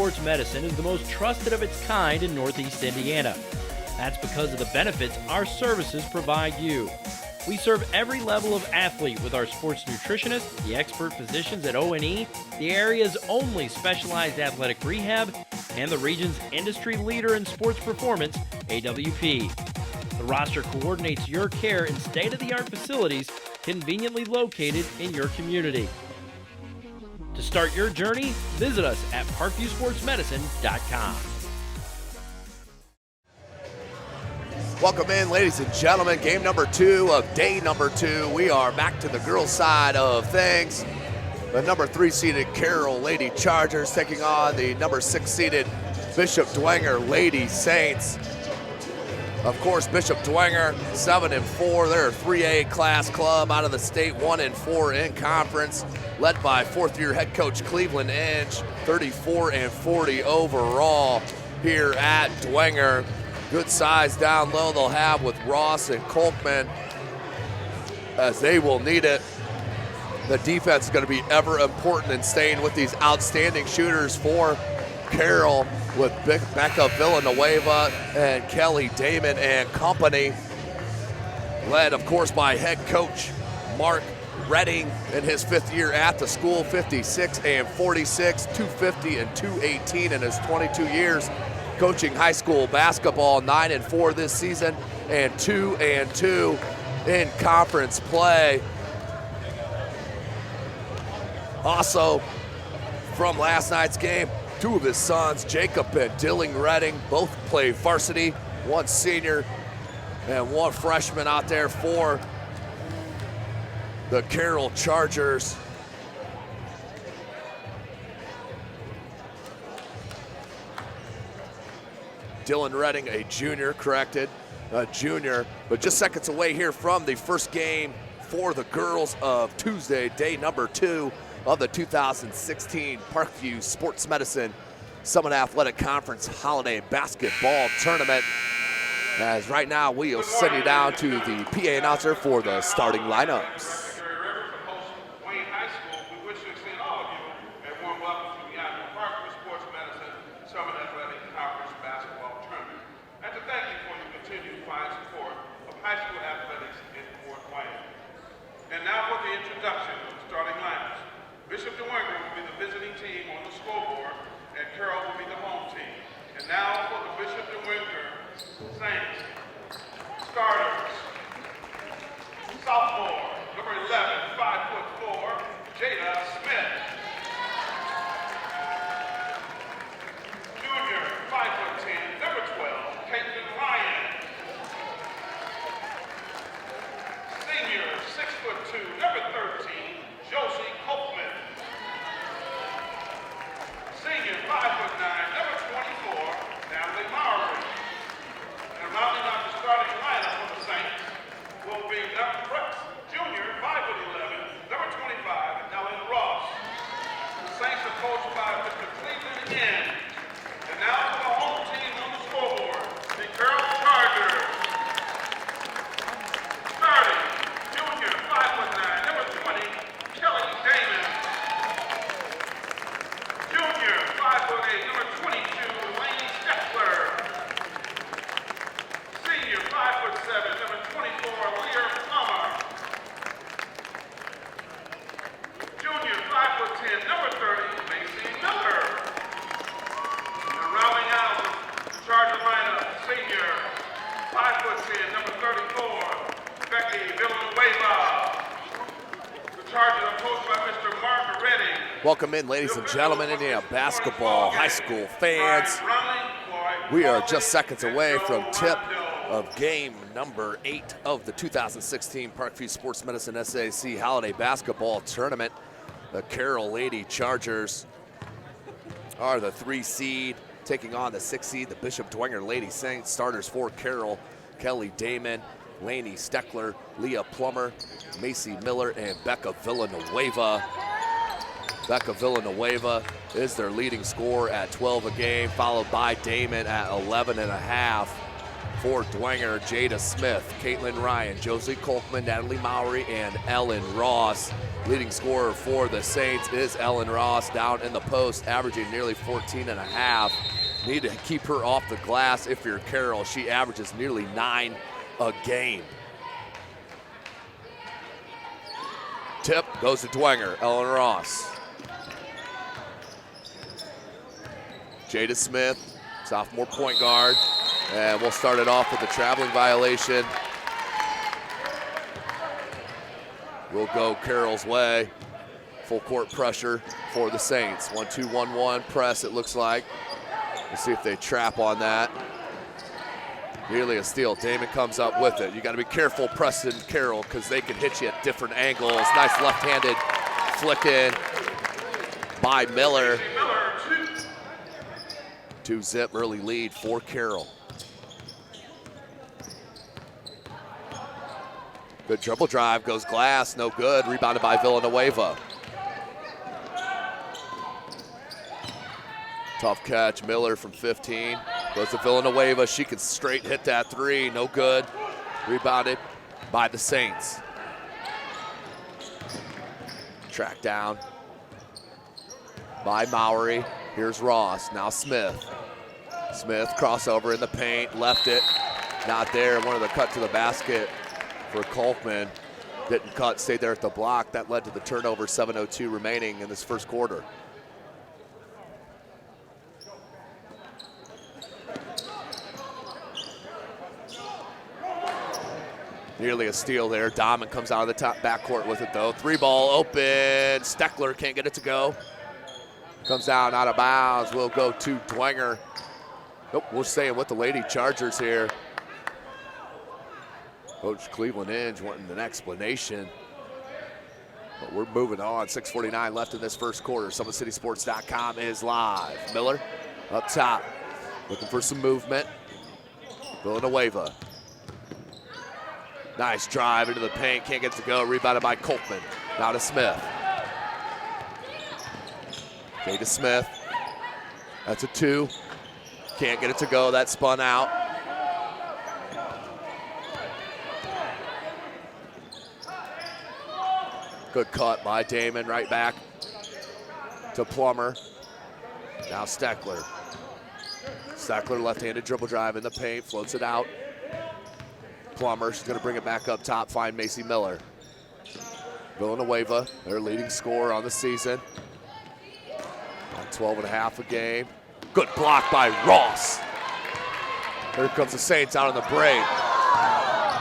Sports Medicine is the most trusted of its kind in Northeast Indiana. That's because of the benefits our services provide you. We serve every level of athlete with our sports nutritionists, the expert physicians at O&E, the area's only specialized athletic rehab, and the region's industry leader in sports performance, AWP. The roster coordinates your care in state-of-the-art facilities conveniently located in your community. To start your journey, visit us at parkviewsportsmedicine.com. Welcome in, ladies and gentlemen. Game number 2 of day number 2. We are back to the girls' side of things. The number 3-seeded Carroll Lady Chargers taking on the number 6-seeded Bishop Dwenger Lady Saints. Of course, Bishop Dwenger, 7-4. They're a 3A class club out of the state, 1-4 in conference, led by fourth-year head coach Cleveland Inge, 34-40 overall here at Dwenger. Good size down low they'll have with Ross and Kolkman, as they will need it. The defense is going to be ever important in staying with these outstanding shooters for Carroll, with Becca Villanueva and Kelly Damon and company, led of course by head coach Mark Redding in his 5th year at the school, 56-46, 250 and 218 in his 22 years coaching high school basketball, 9-4 this season and 2-2 in conference play. Also from last night's game, 2 of his sons, Jacob and Dilling Redding, both play varsity, 1 senior and 1 freshman out there for the Carroll Chargers. Dylan Redding, a junior, corrected, a junior, but just seconds away here from the first game for the girls of Tuesday, day number 2 of the 2016 Parkview Sports Medicine Summit Athletic Conference Holiday Basketball Tournament. As right now we will send you down to the PA announcer for the starting lineups. Bishop Dwenger will be the visiting team on the scoreboard, and Carroll will be the home team. And now for the Bishop Dwenger Saints. Starters. Sophomore, number 11, 5'4", Jada Smith. Junior, 5'10", number 12, Caitlin Ryan. Senior, 6'2", number 13, Josie Kolkman. Senior, 5'9", number 24, Natalie Mowry. And rounding out the starting lineup for the Saints will be junior, 5'11", number 25, Ellen Ross. The Saints are coached by Mr. Cleveland Inge. And now for the home team on the scoreboard, the Carroll Chargers. Starting, junior, 5'9", number 20, Kelly Damon. Junior, 5'8", number 22, Lane Steckler. Senior, 5'7", number 24, Leah Plummer. Junior, 5'10", number 30, Macy Miller. And rounding out the Charger lineup, senior, 5'10", number 34, Becky Villanueva. The Chargers are coached by Mr. Mark Redding. Welcome in, ladies and gentlemen, Indiana basketball high school fans. We are just seconds away from tip of game number 8 of the 2016 Parkview Sports Medicine SAC Holiday Basketball Tournament. The Carroll Lady Chargers are the 3 seed, taking on the 6 seed, the Bishop Dwenger Lady Saints. Starters for Carroll, Kelly Damon, Laney Steckler, Leah Plummer, Macy Miller, and Becca Villanueva. Becca Villanueva is their leading scorer at 12 a game, followed by Damon at 11.5 For Dwenger, Jada Smith, Caitlin Ryan, Josie Kolkman, Natalie Mowry, and Ellen Ross. Leading scorer for the Saints is Ellen Ross down in the post, averaging nearly 14 and a half. Need to keep her off the glass if you're Carroll. She averages nearly 9 a game. Tip goes to Dwenger, Ellen Ross. Jada Smith, sophomore point guard. And we'll start it off with a traveling violation. We'll go Carroll's way. Full court pressure for the Saints. 1-2-1-1 press, it looks like. We'll see if they trap on that. Nearly a steal. Damon comes up with it. You got to be careful pressing Carroll because they can hit you at different angles. Nice left-handed flick in by Miller. 2-zip early lead for Carroll. Good dribble drive, goes glass, no good. Rebounded by Villanueva. Tough catch, Miller from 15. Goes to Villanueva, she can straight hit that three, no good. Rebounded by the Saints. Tracked down by Mowry. Here's Ross, now Smith. Smith, crossover in the paint, left it. Not there, wanted to cut to the basket for Kolkman. Didn't cut, stayed there at the block. That led to the turnover, 7:02 remaining in this first quarter. Nearly a steal there. Dahman comes out of the top backcourt with it though. 3-ball open, Steckler can't get it to go. Comes down out of bounds, will go to Dwenger. Nope, we're staying with the Lady Chargers here. Coach Cleveland Inge wanting an explanation. But we're moving on. 6:49 left in this first quarter. SummitCitySports.com is live. Miller up top, looking for some movement. Villanueva. Nice drive into the paint, can't get it to go. Rebounded by Kolkman. Now to Smith. Jada Smith. That's a 2. Can't get it to go, that spun out. Good cut by Damon, right back to Plummer. Now Steckler. Steckler, left-handed dribble drive in the paint, floats it out. Plummer, she's gonna bring it back up top, find Macy Miller. Villanueva, their leading scorer on the season. 12 and a half a game. Good block by Ross. Here comes the Saints out on the break.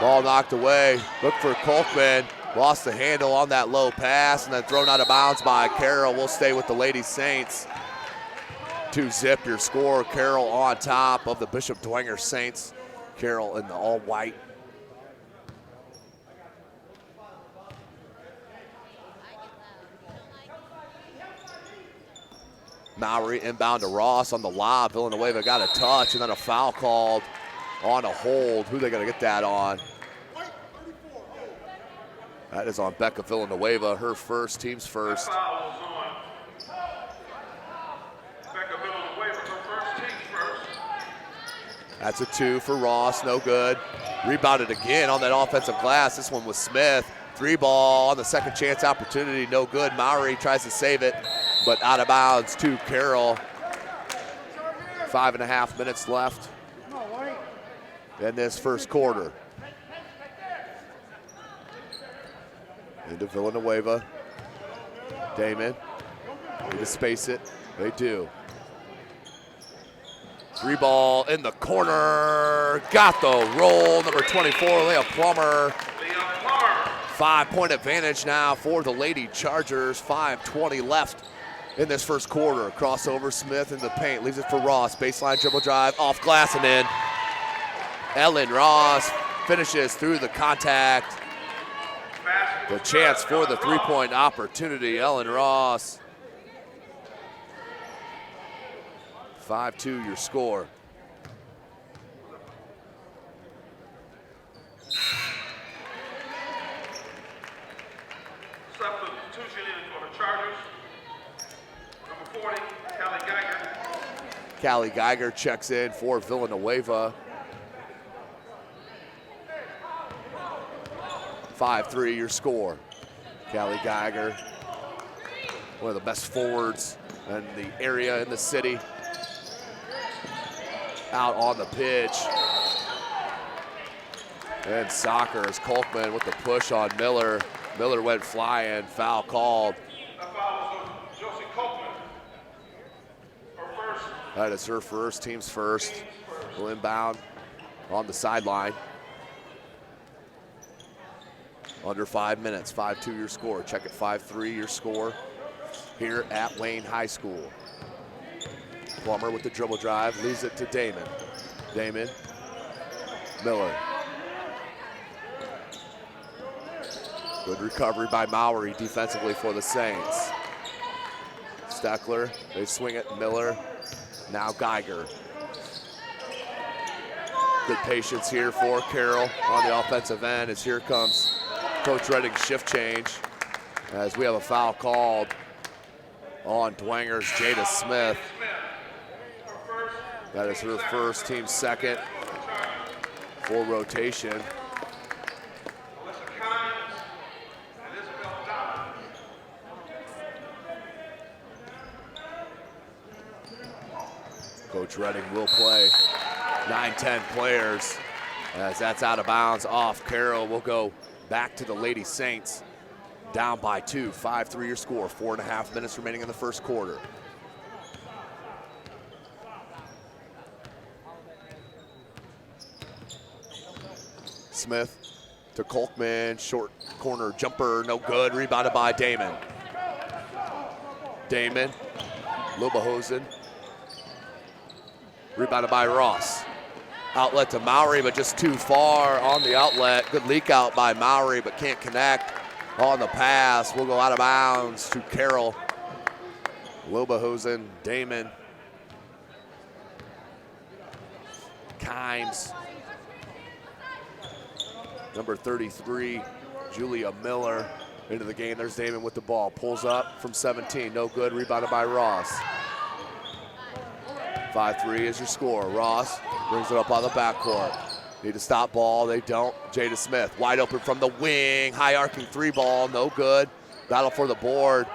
Ball knocked away. Look for Kolkman. Lost the handle on that low pass and then thrown out of bounds by Carroll. We'll stay with the Lady Saints. 2-zip your score. Carroll on top of the Bishop Dwenger Saints. Carroll in the all-white. Mowry inbound to Ross on the lob. Villanueva got a touch and then a foul called on a hold. Who they gonna get that on? That is on Becca Villanueva, her first, team's first. That foul was on Becca Villanueva, her first, team's first. That's a 2 for Ross, no good. Rebounded again on that offensive glass. This one was Smith. 3-ball on the second chance opportunity, no good. Mowry tries to save it, but out of bounds to Carroll. 5.5 minutes left in this first quarter. Into Villanueva. Damon. Need to space it. They do. 3-ball in the corner. Got the roll. Number 24, Leah Plummer. 5-point advantage now for the Lady Chargers. 5:20 left in this first quarter. Crossover, Smith in the paint. Leaves it for Ross. Baseline dribble drive. Off glass and in. Ellen Ross finishes through the contact. The chance for the 3-point opportunity. Ellen Ross. 5-2 your score. Substitution in for the Chargers. Number 40, Callie Geiger. Callie Geiger checks in for Villanueva. 5-3 your score. Callie Geiger, one of the best forwards in the area in the city. Out on the pitch. And soccer is Kolkman with the push on Miller. Miller went flying, foul called. That foul was on Josie Copeland. Her first. That is her first, team's first. Will inbound on the sideline. Under 5 minutes, 5-2 your score. Check it, 5-3 your score here at Wayne High School. Plummer with the dribble drive, leaves it to Damon. Damon, Miller. Good recovery by Mowry defensively for the Saints. Steckler, they swing it, Miller, now Geiger. Good patience here for Carroll on the offensive end as here comes Coach Redding's shift change as we have a foul called on Dwenger's Jada Smith. That is her first, team second, full rotation. Coach Redding will play 9-10 players as that's out of bounds off Carroll. We'll go back to the Lady Saints. Down by 2, 5-3 your score, 4.5 minutes remaining in the first quarter. Smith to Kolkman, short corner jumper, no good, rebounded by Damon. Damon, Lubahosen, rebounded by Ross. Outlet to Mowry, but just too far on the outlet. Good leak out by Mowry, but can't connect on the pass. We'll go out of bounds to Carroll. Lubahosen, Damon, Kimes. Number 33, Julia Miller into the game. There's Damon with the ball. Pulls up from 17, no good, rebounded by Ross. 5-3 is your score. Ross brings it up on the backcourt. Need to stop ball, they don't. Jada Smith, wide open from the wing. High arcing 3 ball, no good. Battle for the board.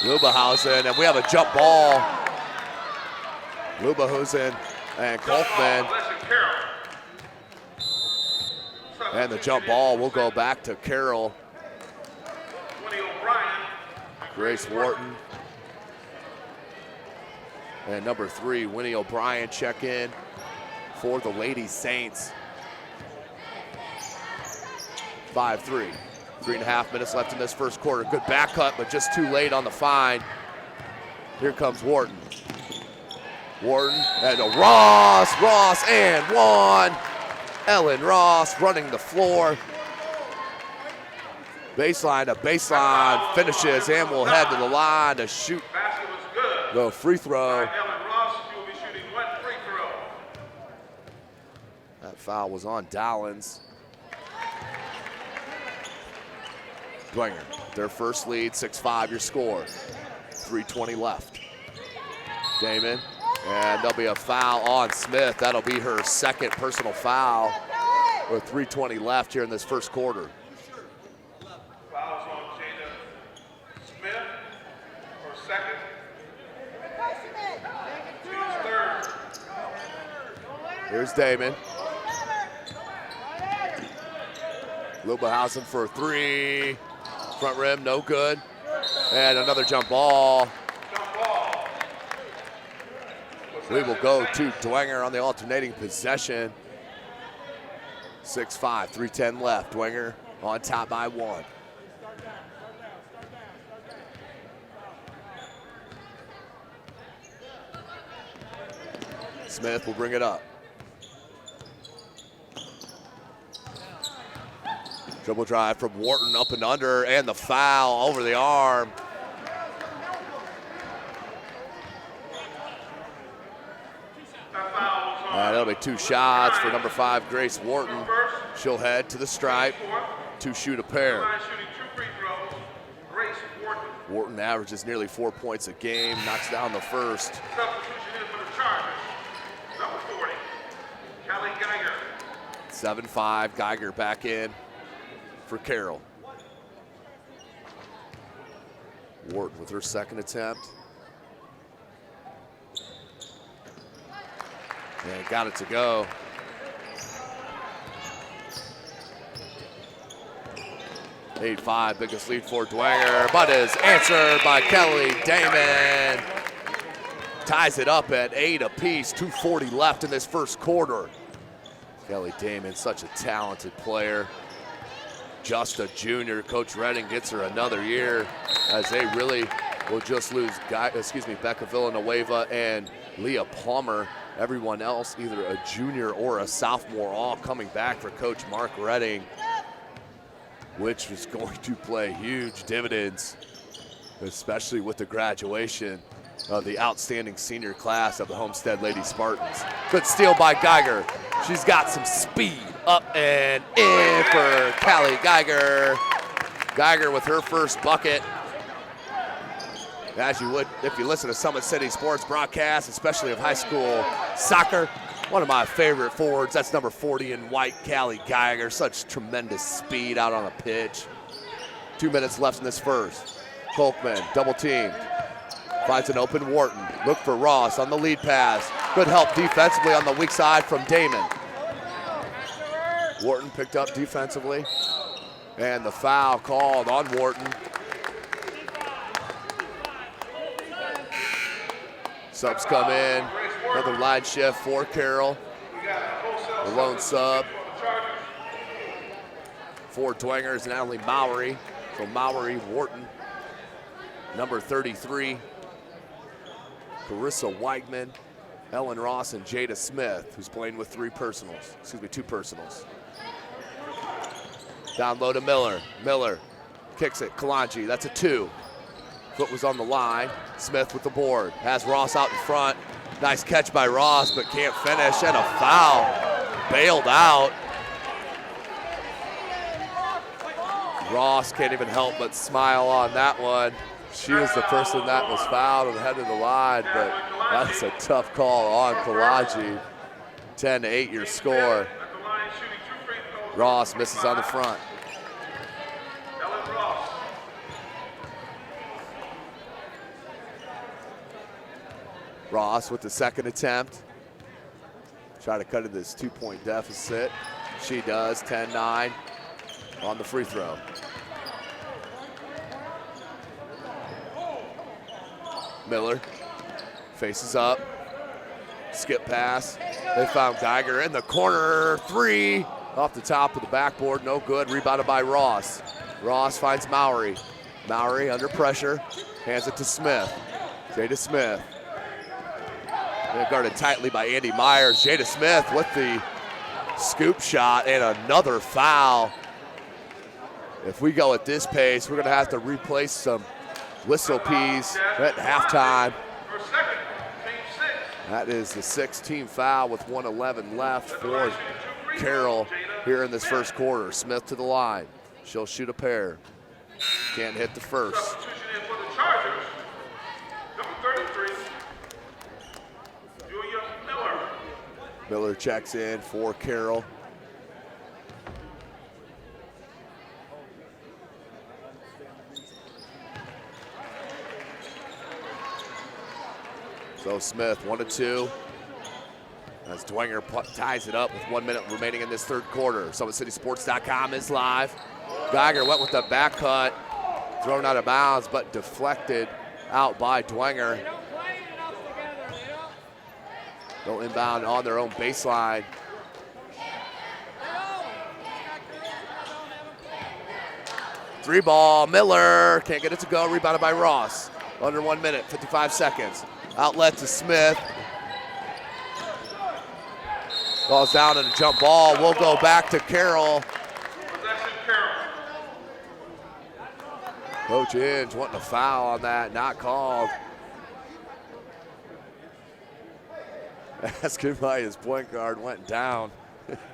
Lubahausen, and we have a jump ball. Lubahausen and Kolkman. And the jump ball will go back to Carroll. Grace Wharton. And number 3, Winnie O'Brien, check in for the Lady Saints. 5-3. 3.5 minutes left in this first quarter. Good back cut, but just too late on the find. Here comes Wharton. Wharton and a Ross and one. Ellen Ross running the floor. Baseline to baseline, finishes and will head to the line to shoot the free throw. That foul was on Dowlins. Dwenger, their first lead, 6-5 your score. 3:20 left. Damon, and there'll be a foul on Smith. That'll be her second personal foul with 3:20 left here in this first quarter. Fouls on Jada Smith for second. Team's third. Here's Damon. Lubahausen for 3. Front rim, no good. And another jump ball. We will go to Dwenger on the alternating possession. 6-5, 3:10 left. Dwenger on top by 1. Smith will bring it up. Dribble drive from Wharton up and under, and the foul over the arm. That'll be 2 shots for number 5, Grace Wharton. She'll head to the stripe to shoot a pair. Wharton averages nearly 4 points a game, knocks down the first. Substitution for the Chargers. Number 40, Callie Geiger. 7-5, Geiger back in for Carroll. Wharton with her second attempt. And got it to go. (8-5), biggest lead for Dwenger, but is answered by Kelly Damon. Ties it up at 8 apiece, 2:40 left in this first quarter. Kelly Damon, such a talented player. Just a junior. Coach Redding gets her another year, as they really will just lose Becca Villanueva and Leah Palmer. Everyone else, either a junior or a sophomore, all coming back for Coach Mark Redding, which is going to play huge dividends, especially with the graduation of the outstanding senior class of the Homestead Lady Spartans. Good steal by Geiger. She's got some speed. Up and in for Callie Geiger. Geiger with her first bucket. As you would if you listen to Summit City Sports broadcasts, especially of high school soccer. One of my favorite forwards, that's number 40 in white, Callie Geiger. Such tremendous speed out on a pitch. 2 minutes left in this first. Kolkman, double teamed. Finds an open Wharton. Look for Ross on the lead pass. Good help defensively on the weak side from Damon. Wharton picked up defensively. And the foul called on Wharton. Subs come in. Another line shift for Carroll. The lone sub for Dwenger is Natalie Mowry. So Mowry, Wharton. Number 33, Carissa Weigman, Ellen Ross, and Jada Smith, who's playing with two personals. Down low to Miller. Miller kicks it. Kalanji, that's a 2. Foot was on the line. Smith with the board. Has Ross out in front. Nice catch by Ross, but can't finish. And a foul. Bailed out. Ross can't even help but smile on that one. She was the person that was fouled and headed the line, but that's a tough call on Kalanji. 10-8 your score. Ross misses on the front. Ross with the second attempt. Try to cut into this 2-point deficit. She does, 10-9 on the free throw. Miller faces up. Skip pass. They found Geiger in the corner. 3 off the top of the backboard. No good. Rebounded by Ross. Ross finds Mowry. Mowry under pressure. Hands it to Smith. Jada Smith. And guarded tightly by Andy Myers. Jada Smith with the scoop shot and another foul. If we go at this pace, we're going to have to replace some whistle peas at halftime. That is the 6th team foul with 1:11 left for Carroll here in this first quarter. Smith to the line. She'll shoot a pair. Can't hit the first. Miller checks in for Carroll. So Smith, 1-2. As Dwenger ties it up with 1 minute remaining in this third quarter. SummitCitySports.com is live. Geiger went with the back cut, thrown out of bounds, but deflected out by Dwenger. They'll inbound on their own baseline. Three ball, Miller can't get it to go, rebounded by Ross. Under 1 minute, 55 seconds. Outlet to Smith. Falls down and a jump ball. We'll go back to Carroll. Coach Inge wanting a foul on that, not called. Asking why his point guard went down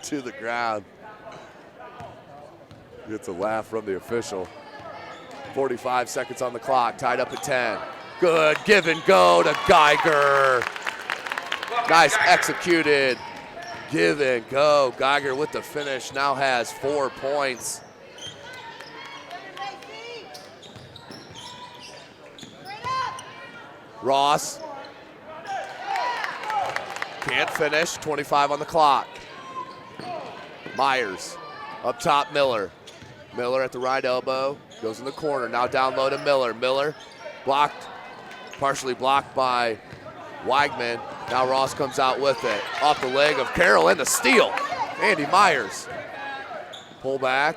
to the ground. Gets a laugh from the official. 45 seconds on the clock, tied up at 10. Good give and go to Geiger. Nice executed give and go. Geiger with the finish now has 4 points. Ross can't finish, 25 on the clock. Myers up top, Miller. Miller at the right elbow, goes in the corner, now down low to Miller. Miller blocked, partially blocked by Wagman. Now Ross comes out with it. Off the leg of Carroll and the steal. Andy Myers. Pull back.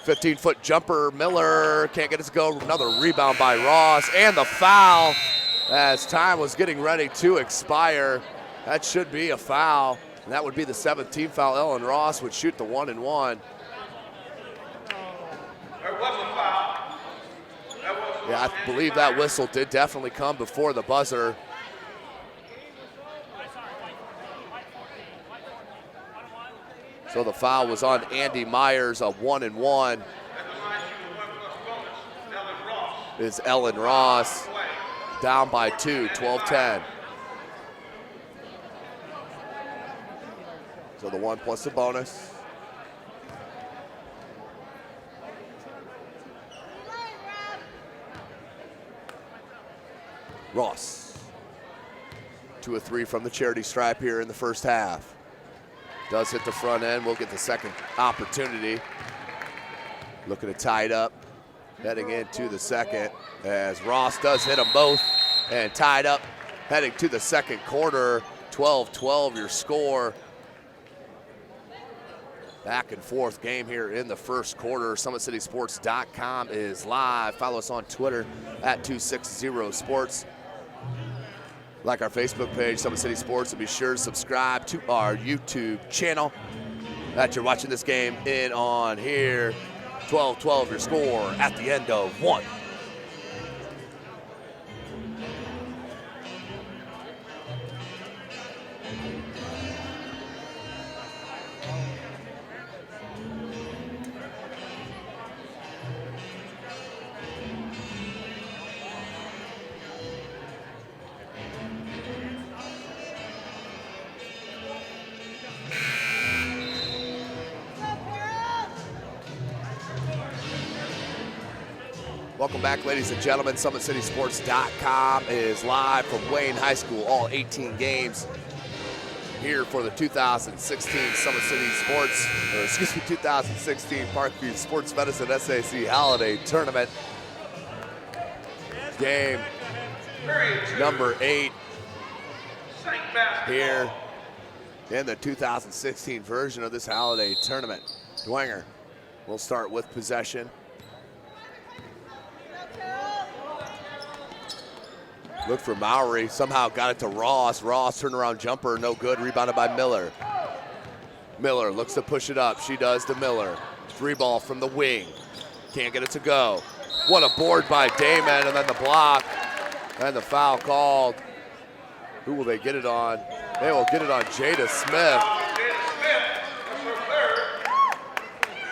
15-foot jumper. Miller can't get it to go. Another rebound by Ross. And the foul as time was getting ready to expire. That should be a foul. And that would be the 7th team foul. Ellen Ross would shoot the 1-and-1. There was a foul. Yeah, I believe that whistle did definitely come before the buzzer. So the foul was on Andy Myers, a 1-and-1. Is Ellen Ross, down by 2, 12-10. So the 1 plus the bonus. Ross, 2 of 3 from the charity stripe here in the first half. Does hit the front end, we'll get the second opportunity. Looking to tie it up, heading into the second, as Ross does hit them both and tied up, heading to the second quarter. 12-12 your score. Back and forth game here in the first quarter. SummitCitySports.com is live. Follow us on Twitter at 260sports. Like our Facebook page, Summit City Sports, and be sure to subscribe to our YouTube channel that you're watching this game in on here. 12-12 your score at the end of 1. Welcome back, ladies and gentlemen. SummitCitySports.com is live from Wayne High School. All 18 games here for the 2016 Summit City Sports, 2016 Parkview Sports Medicine SAC Holiday Tournament. Game number 8 here in the 2016 version of this holiday tournament. Dwenger will start with possession. Look for Mowry, somehow got it to Ross. Ross, turnaround jumper, no good, rebounded by Miller. Miller looks to push it up, she does to Miller. 3 ball from the wing, can't get it to go. What a board by Damon, and then the block, and the foul called. Who will they get it on? They will get it on Jada Smith.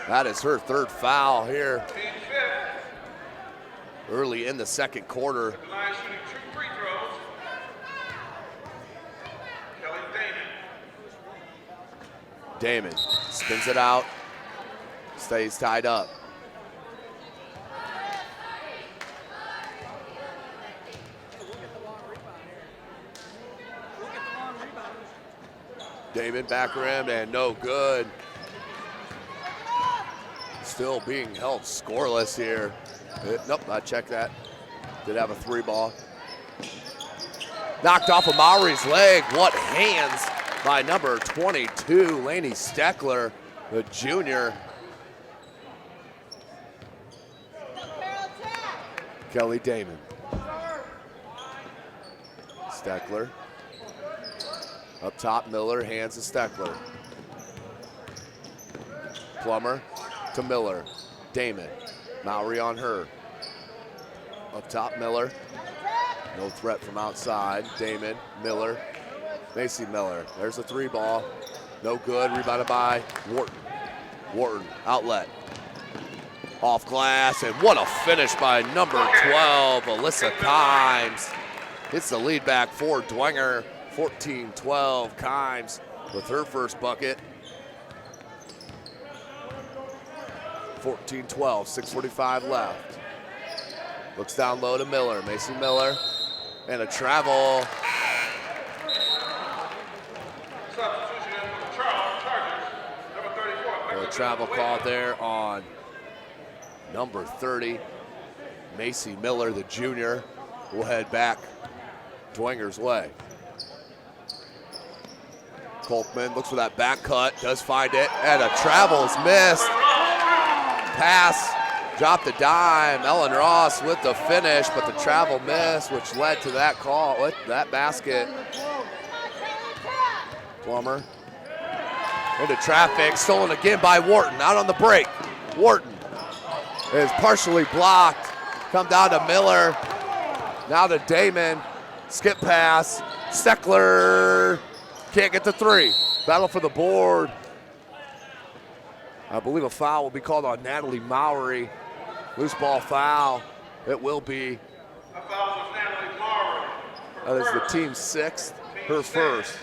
That is her 3rd foul here early in the second quarter. Damon spins it out, stays tied up. Damon back rim and no good. Still being held scoreless here. Nope, I checked that. Did have a 3 ball. Knocked off of Mowry's leg. What hands by number 22, Laney Steckler, the junior. Kelly Damon. Steckler. Up top, Miller, hands to Steckler. Plummer to Miller. Damon. Mowry on her. Up top, Miller. No threat from outside. Damon, Miller, Macy Miller. There's a 3 ball. No good. Rebounded by Wharton. Wharton, outlet. Off glass, and what a finish by number 12, Alyssa Kimes. Hits the lead back for Dwenger. 14-12. Kimes with her first bucket. 14-12, 6:45 left. Looks down low to Miller. Macy Miller And a travel. Substitution in for the Chargers, number 34. A travel call there on number 30. Macy Miller, the junior, will head back Dwenger's way. Kolkman looks for that back cut, does find it, and a travel's missed. Pass, dropped the dime. Ellen Ross with the finish, but the travel missed, which led to that call, with that basket. Plummer into traffic, stolen again by Wharton, out on the break. Wharton is partially blocked. Come down to Miller, now to Damon. Skip pass, Steckler can't get the three. Battle for the board. I believe a foul will be called on Natalie Mowry. Loose ball foul. It will be. A foul on Natalie Mowry. That is the team's sixth, her first.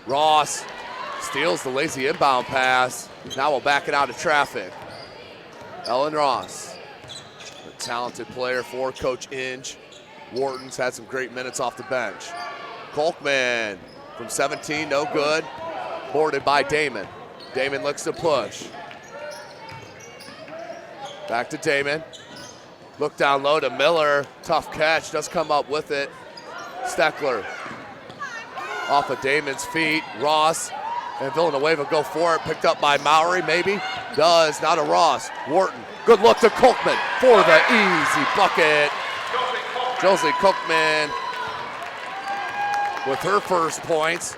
Ross steals the lazy inbound pass. Now we'll back it out of traffic. Ellen Ross, a talented player for Coach Inge. Wharton's had some great minutes off the bench. Kolkman from 17, no good. Boarded by Damon. Damon looks to push. Back to Damon. Look down low to Miller. Tough catch, does come up with it. Steckler off of Damon's feet. Ross and Villanueva go for it. Picked up by Mowry, maybe. Does, now to Ross. Wharton, good look to Kolkman for the easy bucket. Josie Kolkman with her first points.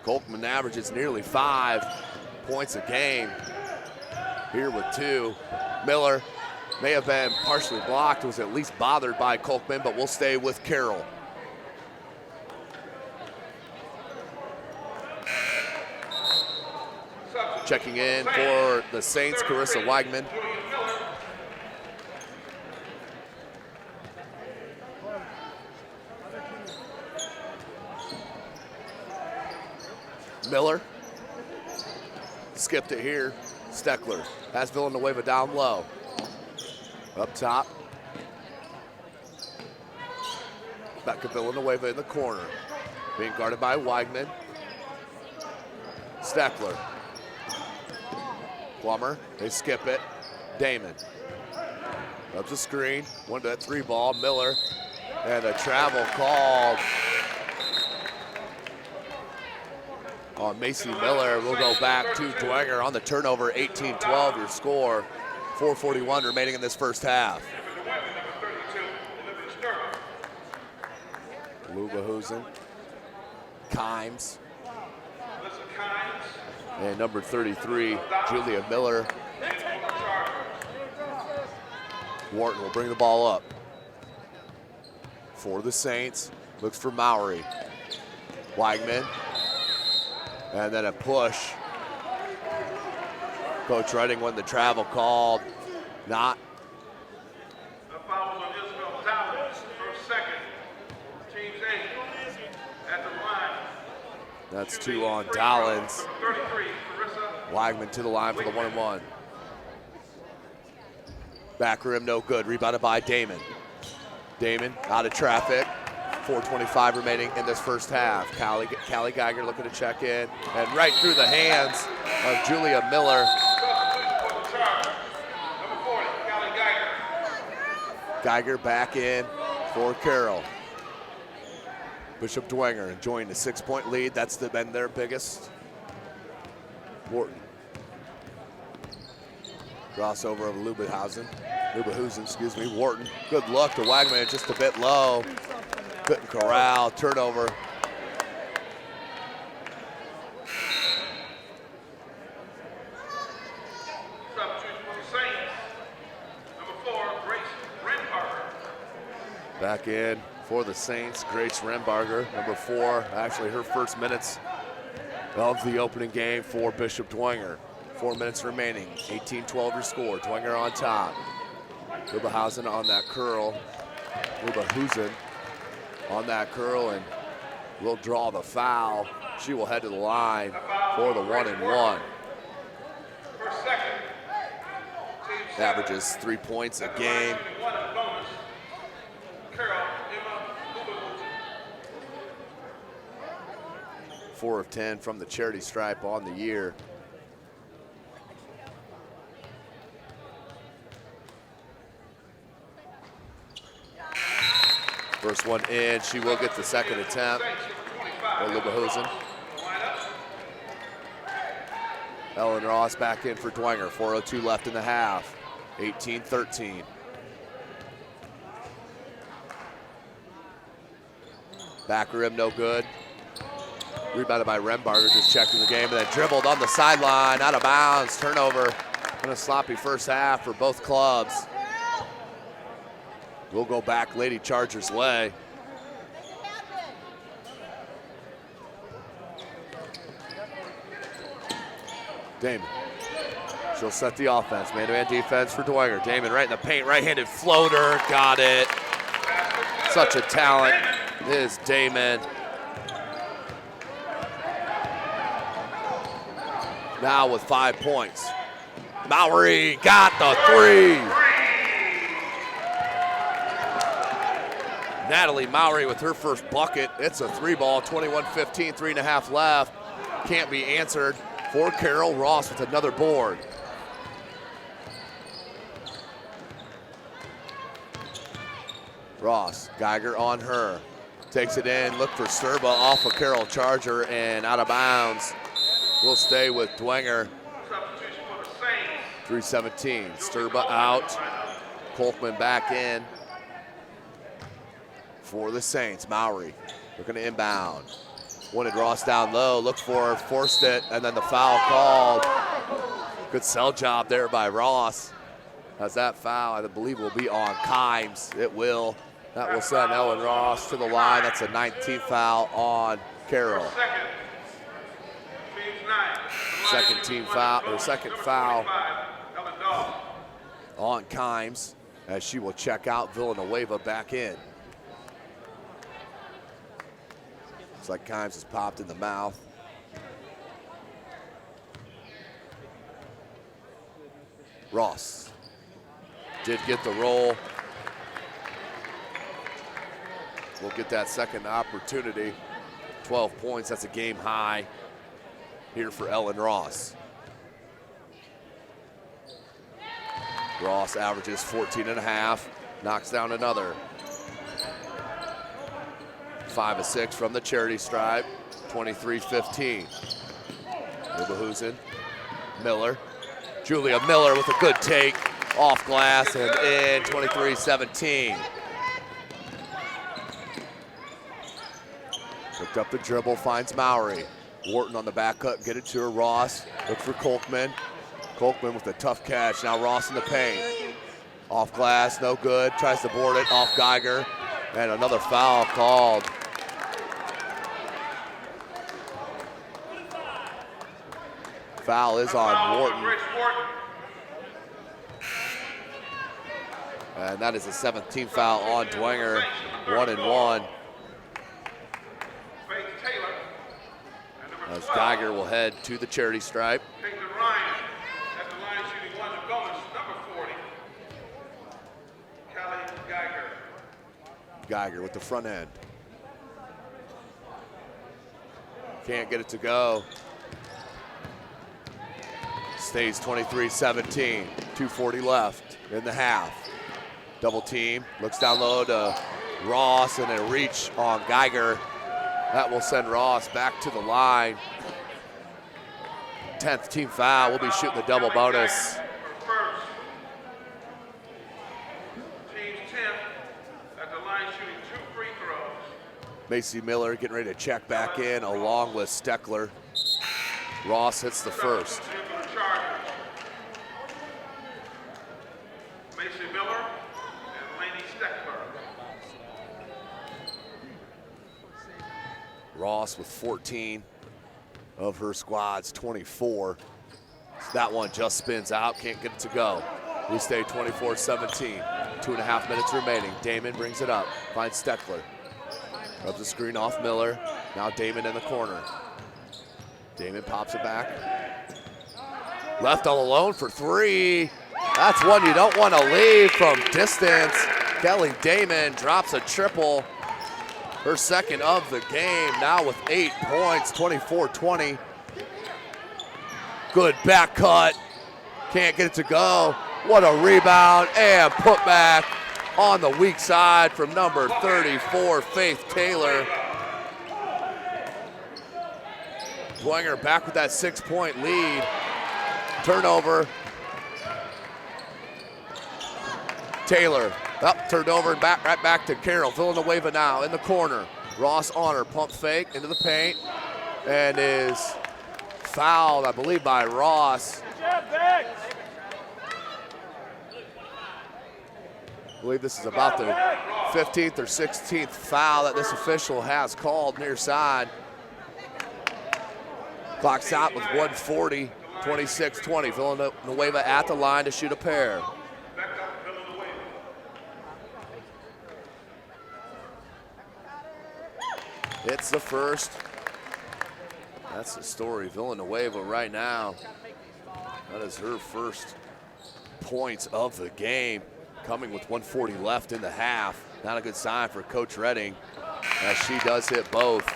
Kolkman averages nearly 5 points a game. Here with 2. Miller may have been partially blocked, was at least bothered by Kolkman, but we'll stay with Carroll. Checking in for the Saints, Carissa Wagman. Miller skipped it here. Steckler has Villanueva down low. Up top. Back to Villanueva in the corner. Being guarded by Wagman. Steckler. Plummer, they skip it. Damon. Up the screen. One to that 3 ball. Miller. And a travel called on Macy Miller. We'll go back to Dwenger on the turnover. 18-12 your score. 4:41 remaining in this first half. Lubahusen. Kimes. And number 33, Julia Miller. Wharton will bring the ball up. For the Saints, looks for Mowry. Wagman. And then a push. Coach Redding won the travel called. Not. A foul on Isabel Dallas for second. Team's 8 at the line. That's 2 on Dallins. 33, Carissa. Wagman to the line for the 1-and-1. Back rim, no good. Rebounded by Damon. Damon out of traffic. 4:25 remaining in this first half. Callie Geiger looking to check in. And right through the hands of Julia Miller. Geiger back in for Carroll. Bishop Dwenger enjoying the 6-point lead. That's been their biggest. Wharton. Crossover of Lubahusen, excuse me. Wharton. Good look to Wagman, just a bit low. Couldn't corral. Turnover. Back in for the Saints, Grace Rembarger, number 4. Actually, her first minutes of the opening game for Bishop Dwenger. 4 minutes remaining, 18-12 your score. Dwenger on top. Lubahusen on that curl. Lubahusen on that curl, and will draw the foul. She will head to the line for the 1-and-1. For second. Averages 3 points a game. Carroll, 4 of 10 from the charity stripe on the year. First one in, she will get the second attempt. Olivehausen. Ellen Ross back in for Dwenger. 4:02 left in the half. 18-13. Back rim, no good. Rebounded by Rembarger, just checking the game, and then dribbled on the sideline, out of bounds, turnover. And a sloppy first half for both clubs. We'll go back Lady Chargers' way. Damon. She'll set the offense. Man-to-man defense for Dwenger. Damon right in the paint, right-handed floater, got it. Such a talent is Damon. Now with 5 points. Mowry got the 3. Natalie Mowry with her first bucket. It's a 3-ball, 21-15, 3.5 left. Can't be answered for Carroll. Ross with another board. Ross, Geiger on her. Takes it in, look for Serba off a Carroll Charger and out of bounds. We'll stay with Dwenger. 3:17, Sturba out. Kolkman back in for the Saints. Mowry looking to inbound. Wanted Ross down low, looked for her, forced it, and then the foul called. Good sell job there by Ross. As that foul, I believe, will be on Kimes. It will. That will send Ellen Ross to the line. That's a 19th foul on Carroll. Second team foul, or second foul on Kimes as she will check out. Villanueva back in. Looks like Kimes is popped in the mouth. Ross did get the roll. We'll get that second opportunity. 12 points, that's a game high here for Ellen Ross. Ross averages 14.5, knocks down another. 5 of 6 from the charity stripe, 23-15. Olivehausen, Miller. Julia Miller with a good take, off glass and in, 23-17. Picked up the dribble, finds Mowry. Wharton on the back cut, get it to her. Ross, look for Kolkman. Kolkman with a tough catch. Now Ross in the paint. Off glass, no good. Tries to board it, off Geiger. And another foul called. Foul is on Wharton. And that is a 17th foul on Dwenger. 1-and-1. As Geiger will head to the charity stripe. At the line shooting 1 to Gomez, number 40. Callie Geiger. Geiger with the front end. Can't get it to go. Stays 23-17, 2:40 left in the half. Double team, looks down low to Ross and a reach on Geiger. That will send Ross back to the line. 10th team foul, we'll be shooting the double bonus. Team's 10th at the line shooting 2 free throws. Macy Miller getting ready to check back in along with Steckler. Ross hits the first. Macy Miller and Laney Steckler. Ross with 14 of her squad's 24. That one just spins out, can't get it to go. We stay 24-17, 2.5 minutes remaining. Damon brings it up, finds Steckler. Rubs the screen off Miller. Now Damon in the corner. Damon pops it back. Left all alone for three. That's one you don't want to leave from distance. Kelly Damon drops a triple. Her second of the game, now with 8 points, 24-20. Good back cut. Can't get it to go. What a rebound and put back on the weak side from number 34, Faith Taylor. Dwenger back with that 6-point lead. Turnover. Taylor up, turned over and right back to Carroll. Villanueva now in the corner. Ross on her, pump fake into the paint and is fouled, I believe, by Ross. I believe this is about the 15th or 16th foul that this official has called near side. Clock's out with 1:40, 26-20. Villanueva at the line to shoot a pair. It's the first. That's the story. Villanueva right now. That is her first points of the game, coming with 1:40 left in the half. Not a good sign for Coach Redding, as she does hit both.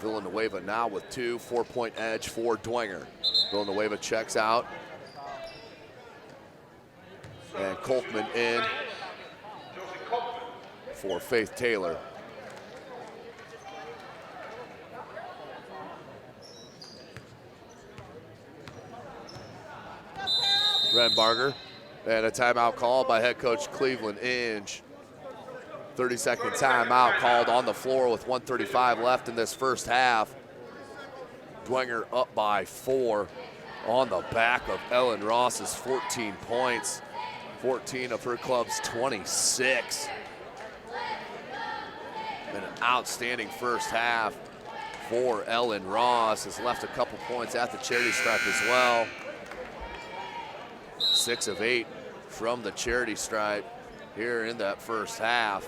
Villanueva now with 2, 4-point edge for Dwenger. Villanueva checks out. And Kolkman in for Faith Taylor. Renbarger, and a timeout called by head coach Cleveland Inge. 30-second timeout called on the floor with 1:35 left in this first half. Dwenger up by 4 on the back of Ellen Ross's 14 points. 14 of her club's 26. Been an outstanding first half for Ellen Ross. Has left a couple points at the charity stripe as well. 6 of 8 from the charity stripe here in that first half.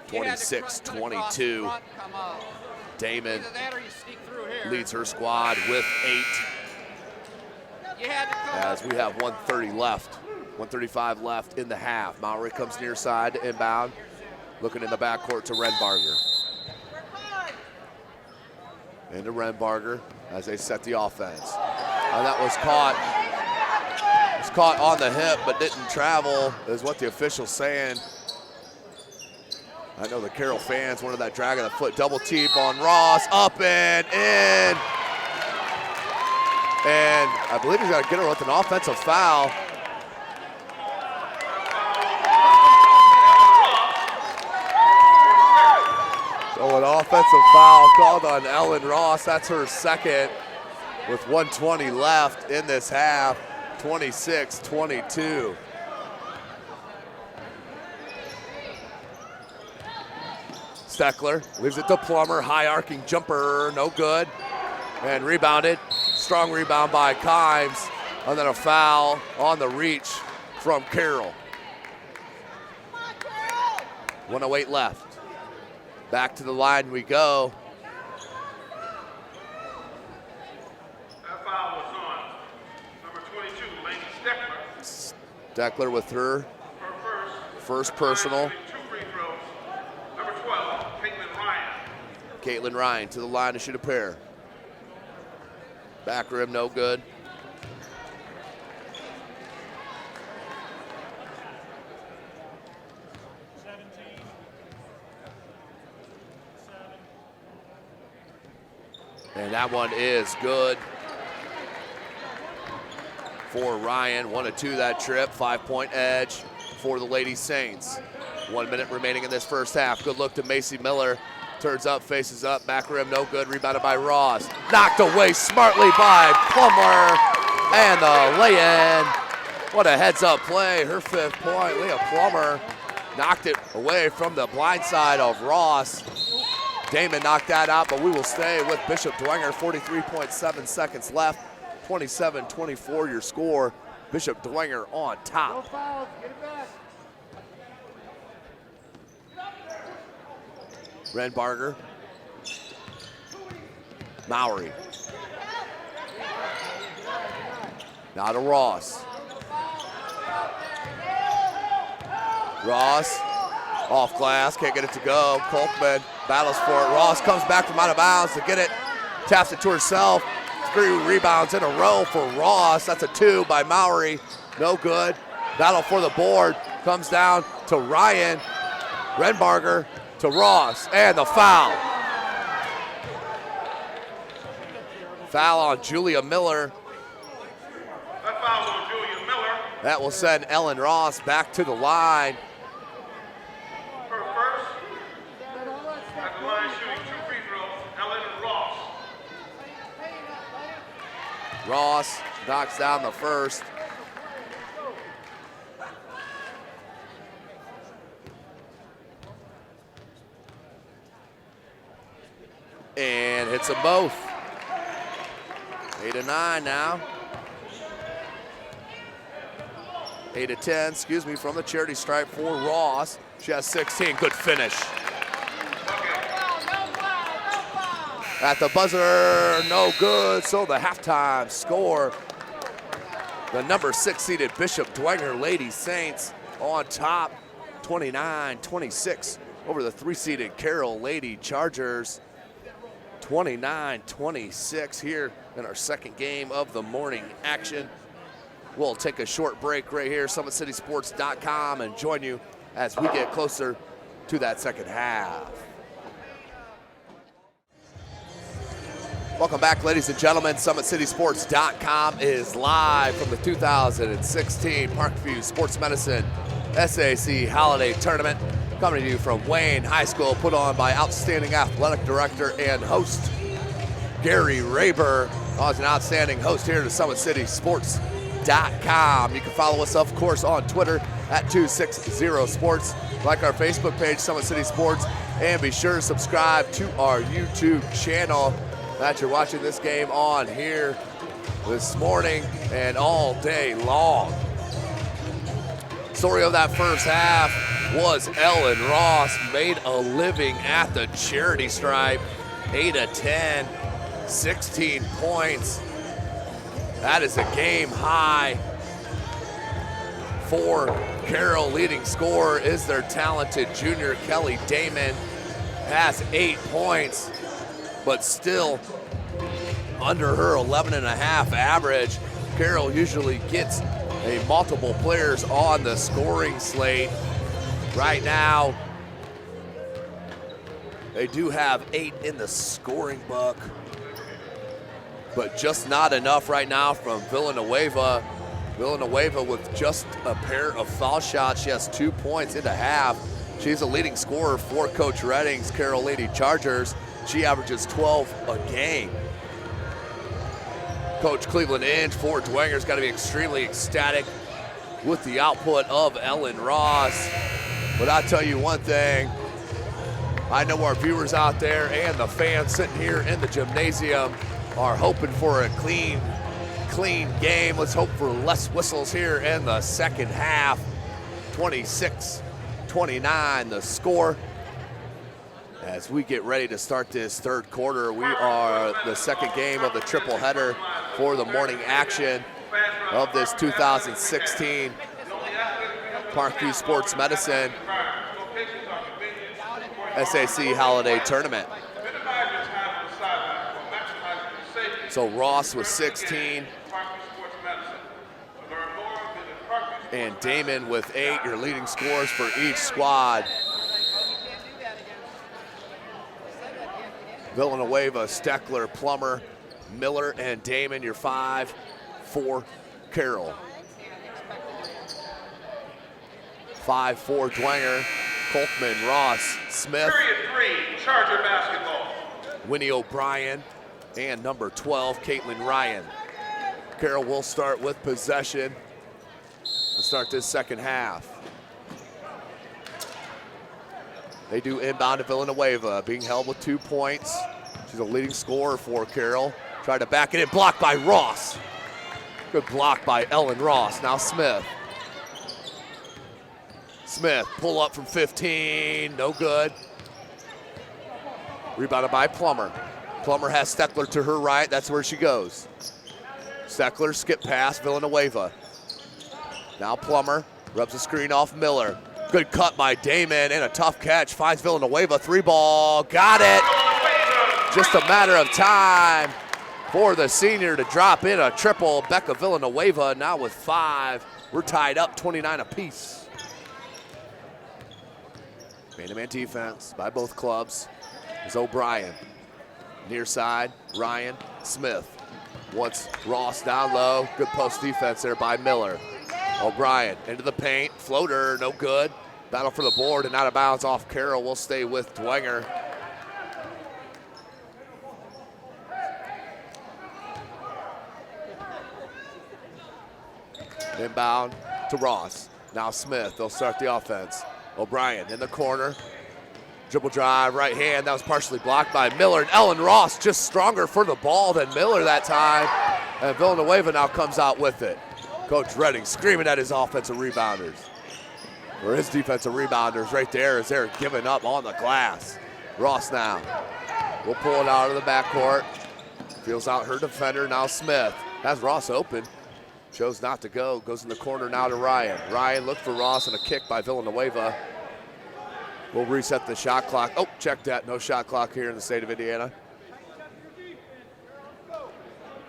26-22. Damon leads her squad with 8. As we have 1:30 left, 1:35 left in the half. Mahoney comes near side to inbound. Looking in the backcourt to Renbarger. Into Renbarger as they set the offense. That was caught. It was caught on the hip but didn't travel, is what the official's saying. I know the Carroll fans wanted that drag of the foot. Double team on Ross, up and in. And I believe he's got to get her with an offensive foul. So an offensive foul called on Ellen Ross. That's her second with 1:20 left in this half. 26-22. Steckler leaves it to Plummer. High arcing jumper, no good. And rebounded. Strong rebound by Kimes. And then a foul on the reach from Carroll. 1:08 left. Back to the line we go. That foul was on number 22, Lane Steckler. Steckler with her first personal. 2 free throws. Number 12, Caitlin Ryan. Caitlin Ryan to the line to shoot a pair. Back rim, no good. And that one is good for Ryan. 1 of 2 that trip. 5-point edge for the Lady Saints. 1 minute remaining in this first half. Good look to Macy Miller. Turns up, faces up, back rim, no good. Rebounded by Ross. Knocked away smartly by Plummer. And the lay-in. What a heads-up play. Her 5th point. Leah Plummer knocked it away from the blind side of Ross. Damon knocked that out, but we will stay with Bishop Dwenger. 43.7 seconds left. 27-24 your score. Bishop Dwenger on top. Renbarger. Mowry. Now to Ross. Ross off glass, can't get it to go. Kolkman battles for it. Ross comes back from out of bounds to get it. Taps it to herself. 3 rebounds in a row for Ross. That's a 2 by Mowry. No good. Battle for the board. Comes down to Ryan. Renbarger to Ross. And the foul. Foul on Julia Miller. That foul on Julia Miller. That will send Ellen Ross back to the line. Her first. At the line shooting 2 free throws. Ellen Ross. Ross knocks down the first. And hits them both. 8-9 now. 8-10, from the charity stripe for Ross. She has 16, good finish. At the buzzer, no good, so the halftime score. The number 6 seeded Bishop Dwenger Lady Saints on top, 29-26 over the 3 seeded Carroll Lady Chargers. 29-26 here in our second game of the morning action. We'll take a short break right here, SummitCitySports.com, and join you as we get closer to that second half. Welcome back, ladies and gentlemen. SummitCitySports.com is live from the 2016 Parkview Sports Medicine SAC Holiday Tournament. Coming to you from Wayne High School, put on by outstanding athletic director and host Gary Raber. Always an outstanding host here to SummitCitySports.com. You can follow us, of course, on Twitter at 260sports. Like our Facebook page, Summit City Sports, and be sure to subscribe to our YouTube channel that you're watching this game on here this morning and all day long. Story of that first half was Ellen Ross made a living at the charity stripe. 8-10, 16 points. That is a game high for Carroll. Leading scorer is their talented junior Kelly Damon. Has 8 points, but still under her 11.5 average. Carroll usually gets a multiple players on the scoring slate. Right now, they do have 8 in the scoring book, but just not enough right now from Villanueva. Villanueva with just a pair of foul shots. She has 2 points into half. She's a leading scorer for Coach Redding's Carroll Lady Chargers. She averages 12 a game. Coach Cleveland Inge for Dwenger's got to be extremely ecstatic with the output of Ellen Ross. But I'll tell you one thing, I know our viewers out there and the fans sitting here in the gymnasium are hoping for a clean game. Let's hope for less whistles here in the second half. 26-29 the score. As we get ready to start this third quarter, we are the second game of the triple header for the morning action of this 2016 Parkview Sports Medicine SAC Holiday Tournament. So Ross with 16 and Damon with 8, your leading scores for each squad. Villanueva, Steckler, Plummer, Miller, and Damon, your 5 for Carroll. 5 for Dwenger, Kolkman, Ross, Smith. Period 3, Charger basketball. Winnie O'Brien, and number 12, Caitlin Ryan. Carroll will start with possession to start this second half. They do inbound to Villanueva, being held with 2 points. She's a leading scorer for Carroll. Tried to back it in, blocked by Ross. Good block by Ellen Ross. Now Smith. Smith, pull up from 15, no good. Rebounded by Plummer. Plummer has Steckler to her right. That's where she goes. Steckler, skip pass, Villanueva. Now Plummer rubs the screen off Miller. Good cut by Damon and a tough catch. Finds Villanueva, 3-ball. Got it. Just a matter of time for the senior to drop in a triple. Becca Villanueva now with 5. We're tied up 29 apiece. Man-to-man defense by both clubs is O'Brien. Near side, Ryan, Smith. Wants Ross down low. Good post defense there by Miller. O'Brien into the paint. Floater, no good. Battle for the board and out of bounds off Carroll. We'll stay with Dwenger. Inbound to Ross. Now Smith. They'll start the offense. O'Brien in the corner. Dribble drive, right hand. That was partially blocked by Miller. And Ellen Ross just stronger for the ball than Miller that time. And Villanueva now comes out with it. Coach Redding screaming at his offensive rebounders. Or his defensive rebounders right there as they're giving up on the glass. Ross now. We'll pull it out of the backcourt. Feels out her defender. Now Smith has Ross open. Chose not to go. Goes in the corner now to Ryan. Ryan looked for Ross and a kick by Villanueva. We'll reset the shot clock. Oh, check that. No shot clock here in the state of Indiana.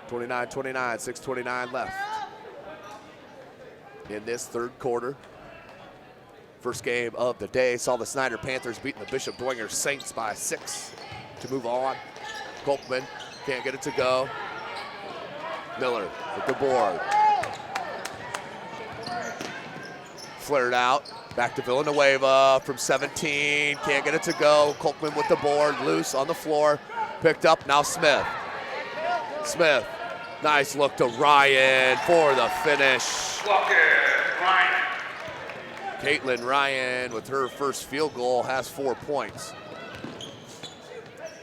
29-29, 6:29 left in this third quarter. First game of the day saw the Snyder Panthers beating the Bishop Dwenger Saints by 6 to move on. Kolkman can't get it to go. Miller with the board. Flared out. Back to Villanueva from 17. Can't get it to go. Kolkman with the board. Loose on the floor. Picked up. Now Smith. Smith. Nice look to Ryan for the finish. Ryan. Caitlin Ryan with her first field goal has 4 points.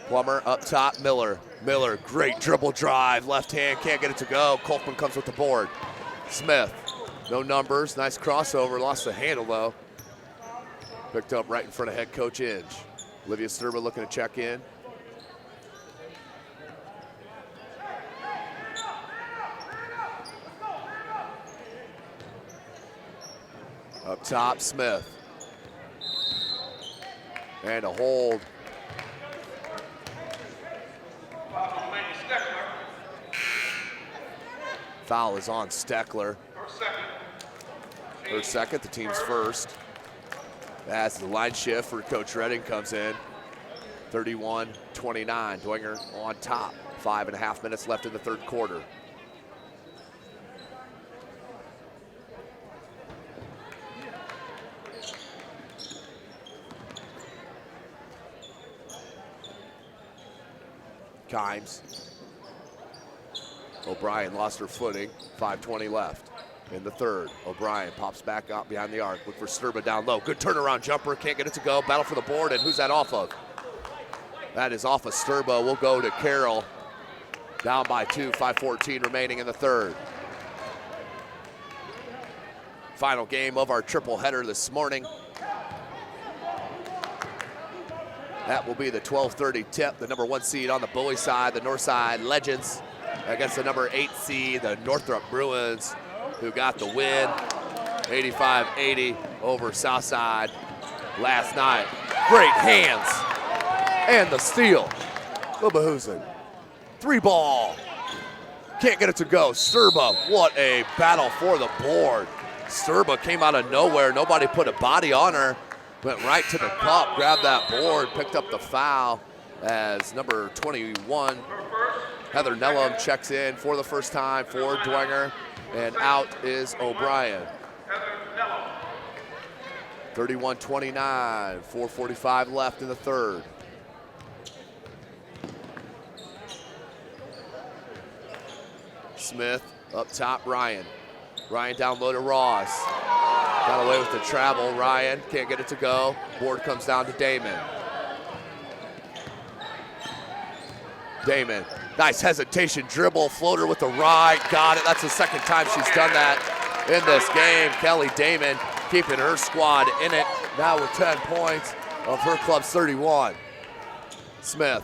Plummer up top. Miller. Miller, great dribble drive. Left hand. Can't get it to go. Kolkman comes with the board. Smith. No numbers, nice crossover, lost the handle though. Picked up right in front of head coach Inge. Olivia Sturba looking to check in. Up top, Smith. And a hold. Foul is on Steckler. Her second, the team's first. As the line shift for Coach Redding comes in. 31-29, Dwenger on top. 5.5 minutes left in the third quarter. Kimes. O'Brien lost her footing. 5:20 left in the third. O'Brien pops back out behind the arc. Look for Sturba down low. Good turnaround jumper. Can't get it to go. Battle for the board. And who's that off of? That is off of Sturba. We'll go to Carroll. Down by 2. 5:14 remaining in the third. Final game of our triple header this morning. That will be the 12:30 tip. The number 1 seed on the Bowie side, the north side Legends against the number 8 seed, the Northrop Bruins, who got the win, 85-80 over Southside last night. Great hands and the steal. Libahusen, 3-ball. Can't get it to go. Sturba, what a battle for the board. Sturba came out of nowhere. Nobody put a body on her. Went right to the cup, grabbed that board, picked up the foul as number 21, Heather Nellum, checks in for the first time for Dwenger, and out is O'Brien. 31-29, 4:45 left in the third. Smith up top, Ryan. Ryan down low to Ross. Got away with the travel. Ryan can't get it to go. Board comes down to Damon. Damon, nice hesitation, dribble, floater with the right. Got it. That's the second time she's done that in this game. Kelly Damon keeping her squad in it. Now with 10 points of her club's 31. Smith.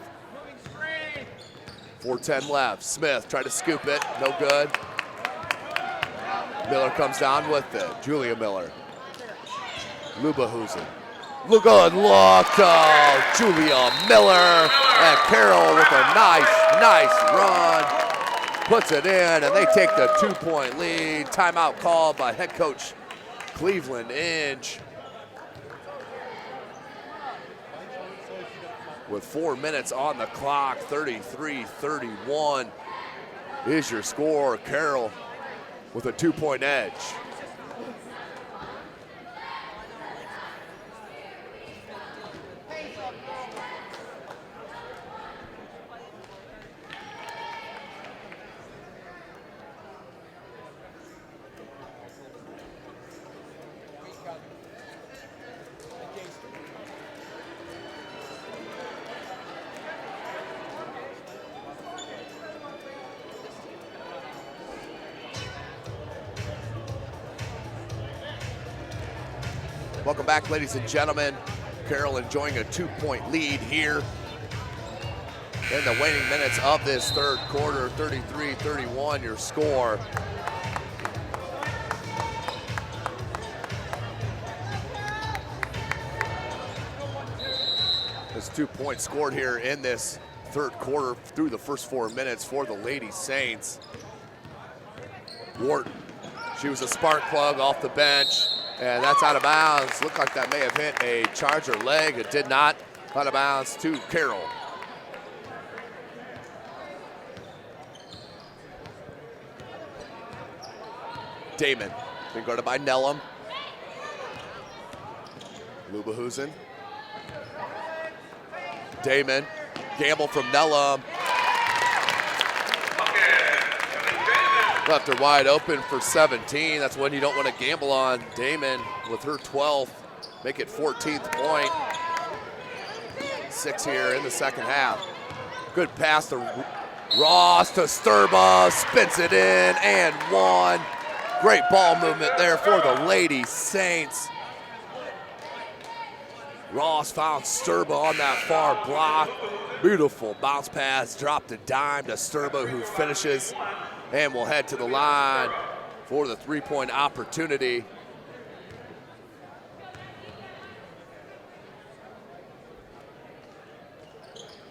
4:10 left. Smith tried to scoop it, no good. Miller comes down with it. Julia Miller. Lubahusen. Good look to Julia Miller. And Carroll with a nice run. Puts it in, and they take the 2-point lead. Timeout called by head coach Cleveland Inge. With 4 minutes on the clock, 33-31 is your score. Carroll with a 2-point edge. Welcome back, ladies and gentlemen. Carroll enjoying a 2-point lead here in the waning minutes of this third quarter. 33-31 your score. There's 2 points scored here in this third quarter through the first 4 minutes for the Lady Saints. Wharton, she was a spark plug off the bench. And that's out of bounds. Looked like that may have hit a Charger leg. It did not. Out of bounds to Carroll. Damon, being guarded by Nellum. Lubahusen. Damon, gamble from Nellum. Left her wide open for 17. That's one you don't want to gamble on. Damon with her 12th, make it 14th point. 6 here in the second half. Good pass to Ross to Sturba, spins it in and one. Great ball movement there for the Lady Saints. Ross found Sturba on that far block. Beautiful bounce pass, dropped a dime to Sturba, who finishes and will head to the line for the 3-point opportunity.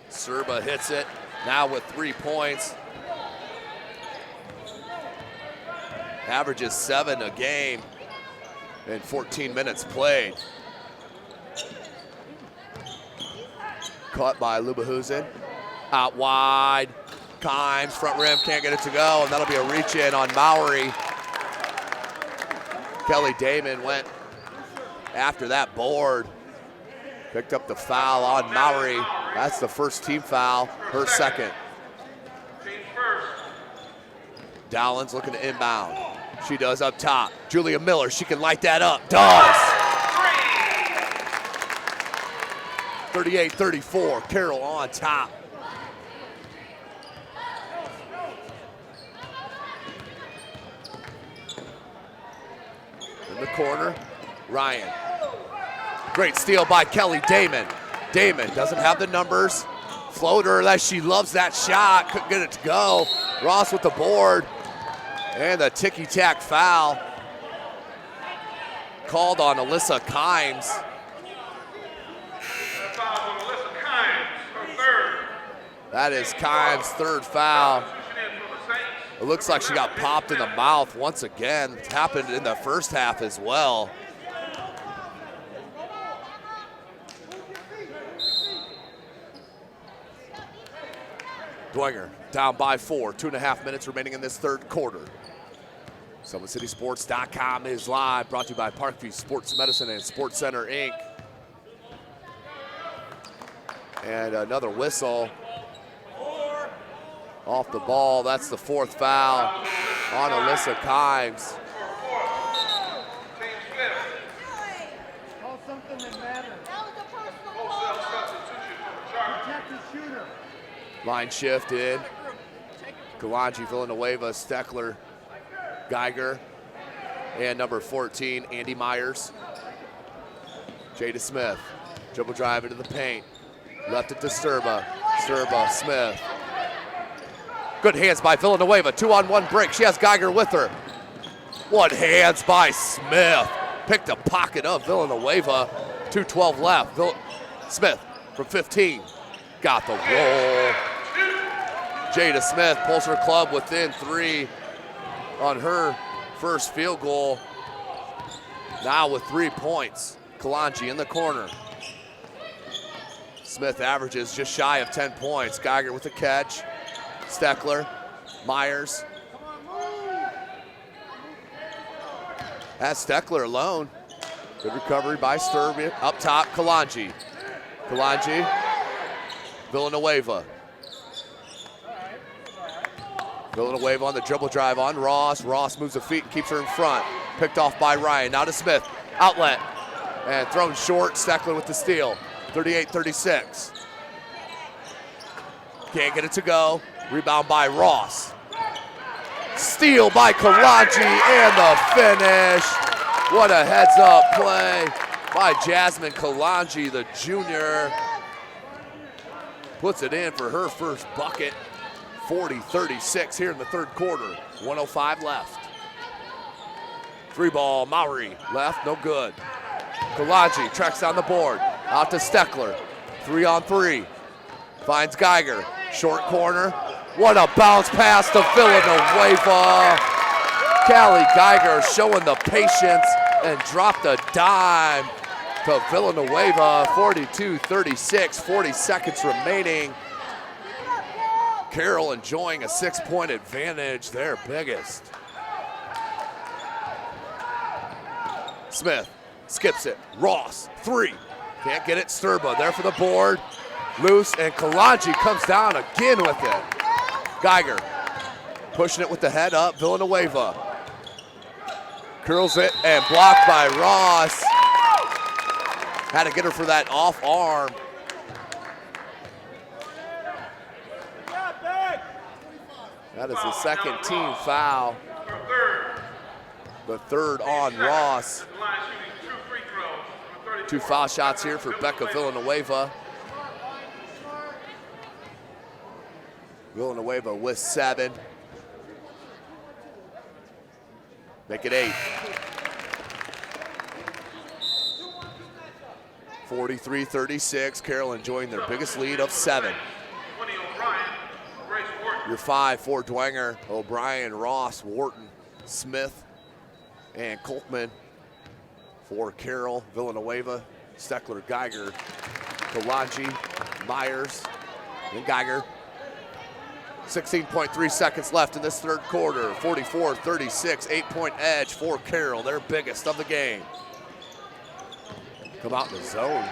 Sturba hits it now with 3 points. Averages 7 a game in 14 minutes played. Caught by Lubahusen. Out wide. Kimes, front rim, can't get it to go, and that'll be a reach in on Mowry. Kelly Damon went after that board. Picked up the foul on Mowry. That's the first team foul, her second. Dowlins looking to inbound. She does up top. Julia Miller, she can light that up. Does. 38-34, Carroll on top. In the corner, Ryan. Great steal by Kelly Damon. Damon doesn't have the numbers. Floater, that she loves that shot. Couldn't get it to go. Ross with the board. And the ticky-tack foul called on Alyssa Kimes. That is Kimes' third foul. It looks like she got popped in the mouth once again. It happened in the first half as well. Dwenger down by 4, 2.5 minutes remaining in this third quarter. SummitCitySports.com is live, brought to you by Parkview Sports Medicine and Sports Center, Inc. And another whistle off the ball. That's the 4th foul on Alyssa Kimes. Call something that matters. Protect the shooter. Line shift in. Kalanji, Villanueva, Steckler, Geiger, and number 14, Andy Myers. Jada Smith, dribble drive into the paint. Left it to Sturba. Sturba, Smith. Good hands by Villanueva. 2-on-1 break. She has Geiger with her. One hands by Smith. Picked a pocket of Villanueva. 2:12 left. Smith from 15. Got the roll. Jada Smith pulls her club within 3 on her first field goal. Now with 3 points. Kalanji in the corner. Smith averages just shy of 10 points. Geiger with the catch. Steckler, Myers. That's Steckler alone. Good recovery by Sturby. Up top, Kalanji. Kalanji, Villanueva. Villanueva on the dribble drive on Ross. Ross moves the feet and keeps her in front. Picked off by Ryan. Now to Smith. Outlet. And thrown short. Steckler with the steal. 38-36. Can't get it to go. Rebound by Ross. Steal by Kalanji and the finish. What a heads-up play by Jasmine Kalanji, the junior. Puts it in for her first bucket. 40-36 here in the third quarter. 1:05 left. Free ball, Maury. Left, no good. Kalanji tracks down the board. Out to Steckler. 3-on-3. Finds Geiger. Short corner. What a bounce pass to Villanueva. Callie Geiger showing the patience and dropped a dime to Villanueva. 42-36, 40 seconds remaining. Carroll enjoying a 6-point advantage, their biggest. Smith skips it. Ross, 3. Can't get it. Sturba there for the board. Loose, and Kalanji comes down again with it. Geiger pushing it with the head up. Villanueva curls it and blocked by Ross. Had to get her for that off arm. That is the second team foul. The third on Ross. 2 foul shots here for Becca Villanueva. Villanueva with 7. Make it 8. 43-36. Carroll enjoying their biggest lead of 7. Your 5 for Dwenger, O'Brien, Ross, Wharton, Smith, and Kolkman. For Carroll, Villanueva, Steckler, Geiger, Kalanji, Myers, and Geiger. 16.3 seconds left in this third quarter. 44-36, 8-point edge for Carroll, their biggest of the game. Come out in the zone.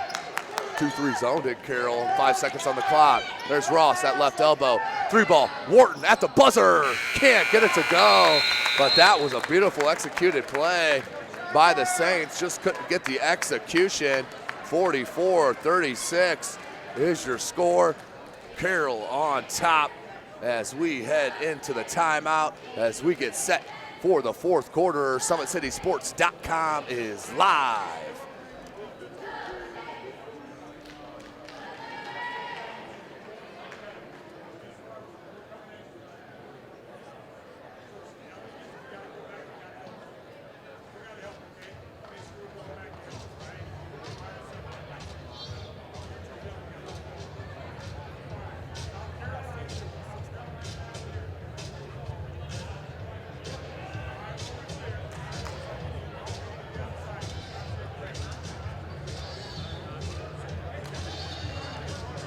2-3 zoned it, Carroll. 5 seconds on the clock. There's Ross at left elbow. 3 ball. Wharton at the buzzer. Can't get it to go. But that was a beautiful executed play by the Saints. Just couldn't get the execution. 44-36 is your score. Carroll on top as we head into the timeout, as we get set for the fourth quarter. SummitCitySports.com is live.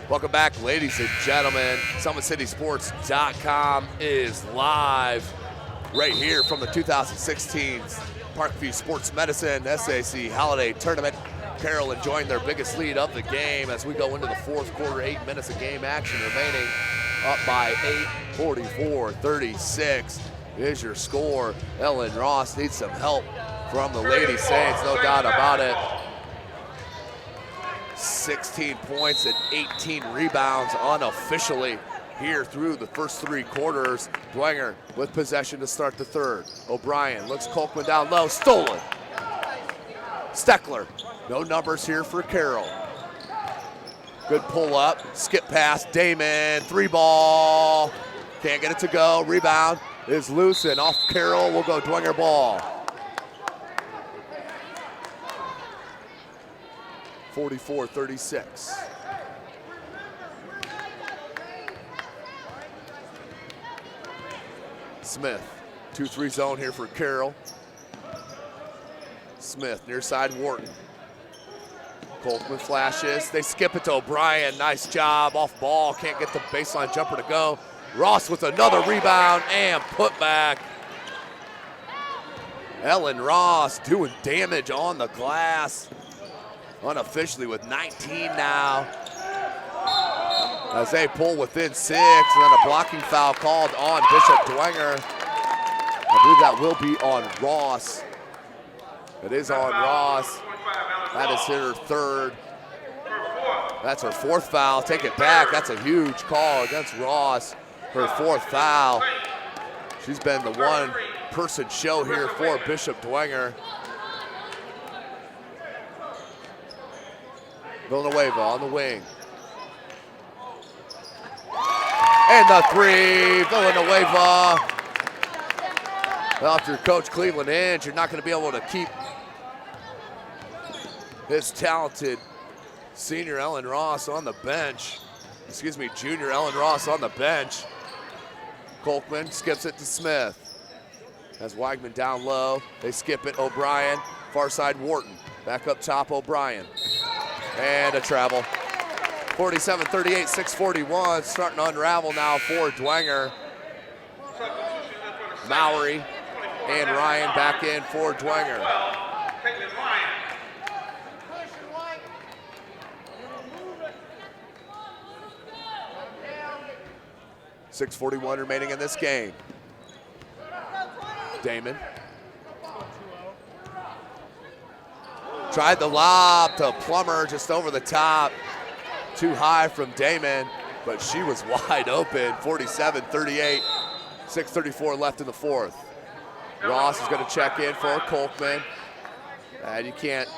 Welcome back, ladies and gentlemen. SummitCitySports.com is live right here from the 2016 Parkview Sports Medicine SAC Holiday Tournament. Carroll enjoying their biggest lead of the game as we go into the fourth quarter. 8 minutes of game action remaining. Up by 8, 44-36 is your score. Ellen Ross needs some help from the Lady Saints, no doubt about it. 16 points and 18 rebounds unofficially here through the first 3 quarters. Dwenger with possession to start the third. O'Brien looks Kolkman down low, stolen. Steckler, no numbers here for Carroll. Good pull up, skip pass, Damon, 3-ball. Can't get it to go, rebound is loose and off Carroll, will go Dwenger ball. 44-36. Smith, 2-3 zone here for Carroll. Smith, near side Wharton. Coltman flashes, they skip it to O'Brien, nice job, off ball, can't get the baseline jumper to go. Ross with another rebound and put back. Ellen Ross doing damage on the glass. Unofficially with 19 now. As they pull within 6, and then a blocking foul called on Bishop Dwenger. I believe that will be on Ross. It is on Ross. That is her third. That's her fourth foul. Take it back. That's a huge call against Ross. Her fourth foul. She's been the one-person show here for Bishop Dwenger. Villanueva on the wing. And the three, Villanueva. Well, if you're Coach Cleveland Hinge, you're not going to be able to keep his talented senior Ellen Ross on the bench. Excuse me, junior Ellen Ross on the bench. Kolkman skips it to Smith. Has Wagman down low. They skip it, O'Brien. Far side Wharton. Back up top, O'Brien. And a travel. 47-38, 6:41. Starting to unravel now for Dwenger. Mowry and Ryan back in for Dwenger. 6:41 remaining in this game. Damon. Tried the lob to Plummer just over the top. Too high from Damon, but she was wide open. 47-38, 6:34 left in the fourth. Ross is going to check in for Kolkman. And you can't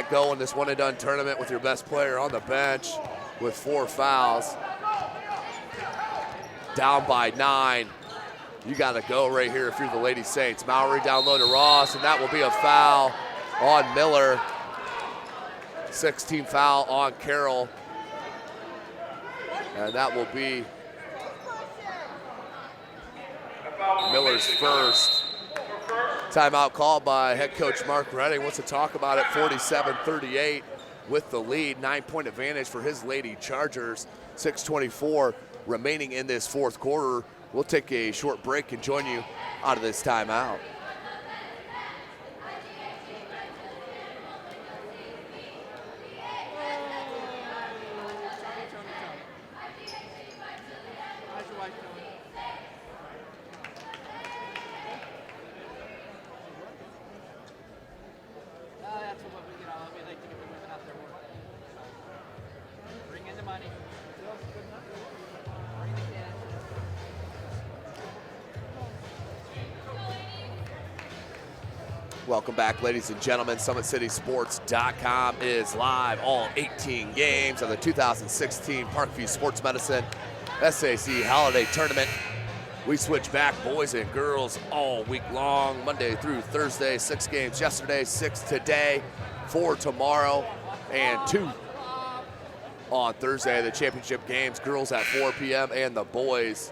go in this one and done tournament with your best player on the bench with 4 fouls. Down by 9. You got to go right here if you're the Lady Saints. Mowry down low to Ross, and that will be a foul on Miller. 16 foul on Carroll. And that will be Miller's first. Timeout called by head coach Mark Redding. Wants to talk about it. 47-38 with the lead. 9-point advantage for his Lady Chargers. 6:24 remaining in this fourth quarter. We'll take a short break and join you out of this timeout. Welcome back, ladies and gentlemen. SummitCitySports.com is live. All 18 games of the 2016 Parkview Sports Medicine SAC Holiday Tournament. We switch back boys and girls all week long, Monday through Thursday. 6 games yesterday, 6 today, 4 tomorrow, and 2 on Thursday. The championship games, girls at 4 p.m. and the boys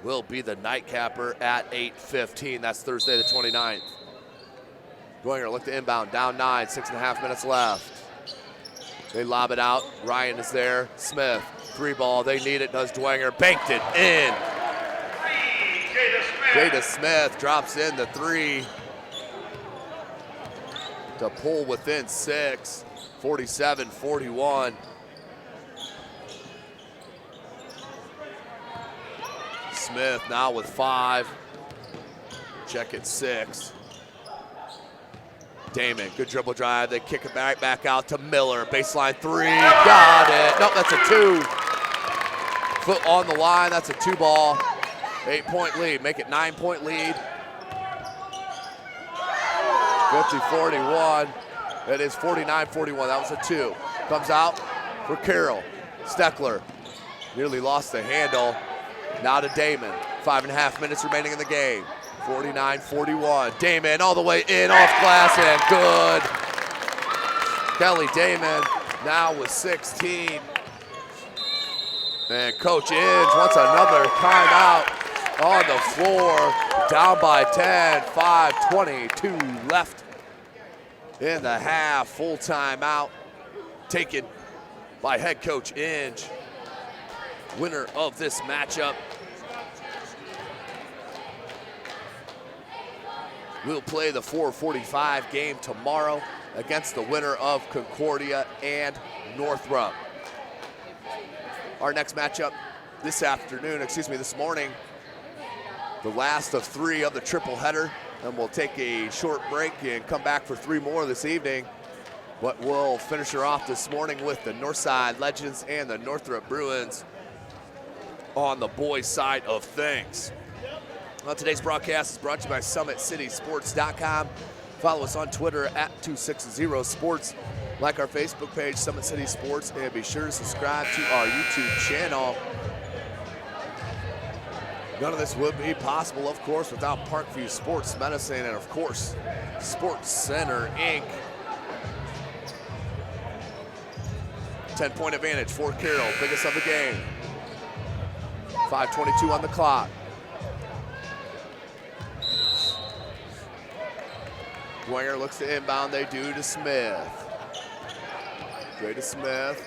will be the nightcapper at 8:15. That's Thursday the 29th. Dwenger look to inbound, down 9, 6.5 minutes left. They lob it out. Ryan is there. Smith, 3-ball. They need it. Does Dwenger. Banked it in. Jada Smith drops in the 3 to pull within 6. 47-41. Smith now with 5. Check at 6. Damon, good dribble drive. They kick it back out to Miller. Baseline 3, got it. Nope, that's a 2. Foot on the line, that's a 2-ball. 8-point lead, make it 9-point lead. 50-41. It is 49-41. That was a 2. Comes out for Carroll. Steckler nearly lost the handle. Now to Damon. 5.5 minutes remaining in the game. 49-41. Damon all the way in, off glass, and good. Kelly Damon now with 16. And Coach Inge wants another timeout on the floor. Down by 10, 5:22 left in the half. Full timeout taken by head coach Inge. Winner of this matchup will play the 4:45 game tomorrow against the winner of Concordia and Northrop. Our next matchup this morning, the last of 3 of the triple header, and we'll take a short break and come back for 3 more this evening. But we'll finish her off this morning with the Northside Legends and the Northrop Bruins on the boys' side of things. Well, today's broadcast is brought to you by SummitCitySports.com. Follow us on Twitter at 260sports. Like our Facebook page, Summit City Sports, and be sure to subscribe to our YouTube channel. None of this would be possible, of course, without Parkview Sports Medicine and, of course, Sports Center, Inc. 10-point advantage for Carroll, biggest of the game. 5:22 on the clock. Dwenger looks to inbound, they do to Smith. Gray to Smith.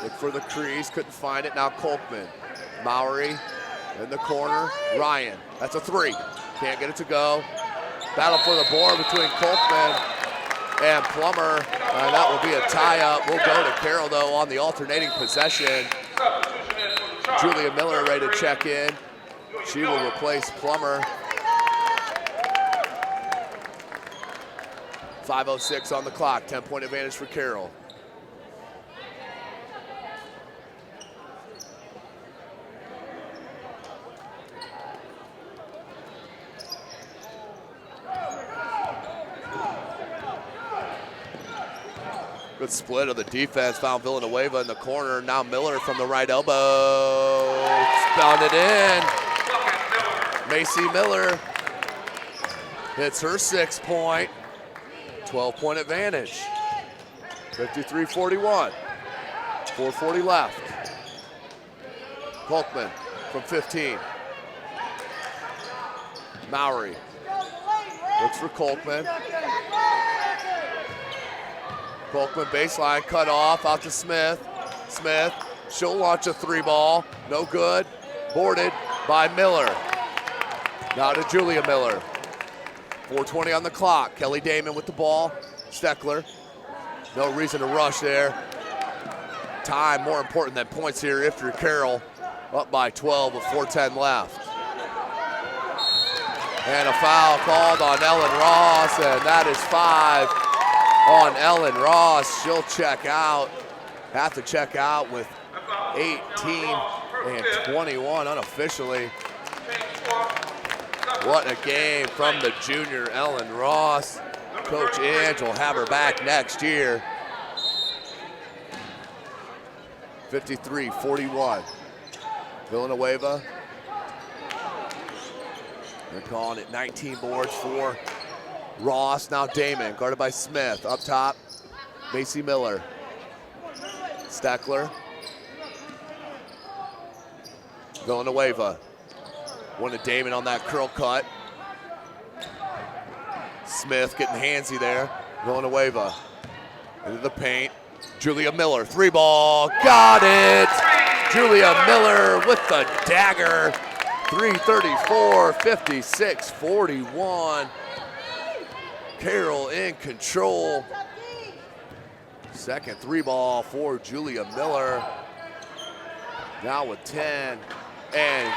Look for the crease, couldn't find it. Now Kolkman. Mowry in the corner. Ryan, that's a 3. Can't get it to go. Battle for the board between Kolkman and Plummer. That will be a tie-up. We'll go to Carroll, though, on the alternating possession. Julia Miller ready to check in. She will replace Plummer. 5:06 on the clock, 10-point advantage for Carroll. Good split of the defense, found Villanueva in the corner. Now Miller from the right elbow, found it in. Macy Miller hits her 6-point. 12-point advantage. 53-41. 4:40 left. Kolkman from 15. Mowry looks for Kolkman. Kolkman baseline cut off out to Smith. Smith, she'll launch a 3-ball. No good. Boarded by Miller. Now to Julia Miller. 4:20 on the clock. Kelly Damon with the ball. Steckler. No reason to rush there. Time more important than points here if you're Carroll. Up by 12 with 4:10 left. And a foul called on Ellen Ross, and that is 5 on Ellen Ross. She'll check out. Have to check out with 18 and 21 unofficially. What a game from the junior Ellen Ross. Coach Inge will have her back next year. 53-41. Villanueva. They're calling it 19 boards for Ross. Now Damon, guarded by Smith. Up top, Macy Miller. Steckler. Villanueva. Wanted Damon on that curl cut. Smith getting handsy there. Villanueva into the paint. Julia Miller, 3-ball, got it! Julia Miller with the dagger. 3:34, 56-41. Carroll in control. Second 3-ball for Julia Miller. Now with 10. And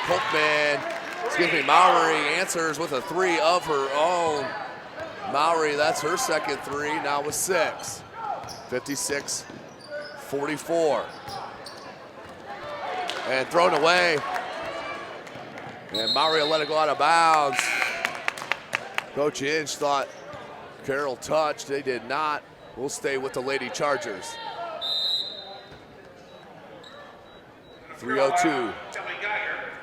Mowry answers with a 3 of her own. Mowry, that's her second 3, now with 6. 56-44. And thrown away. And Mowry will let it go out of bounds. Coach Inge thought Carroll touched, they did not. We'll stay with the Lady Chargers. 3:02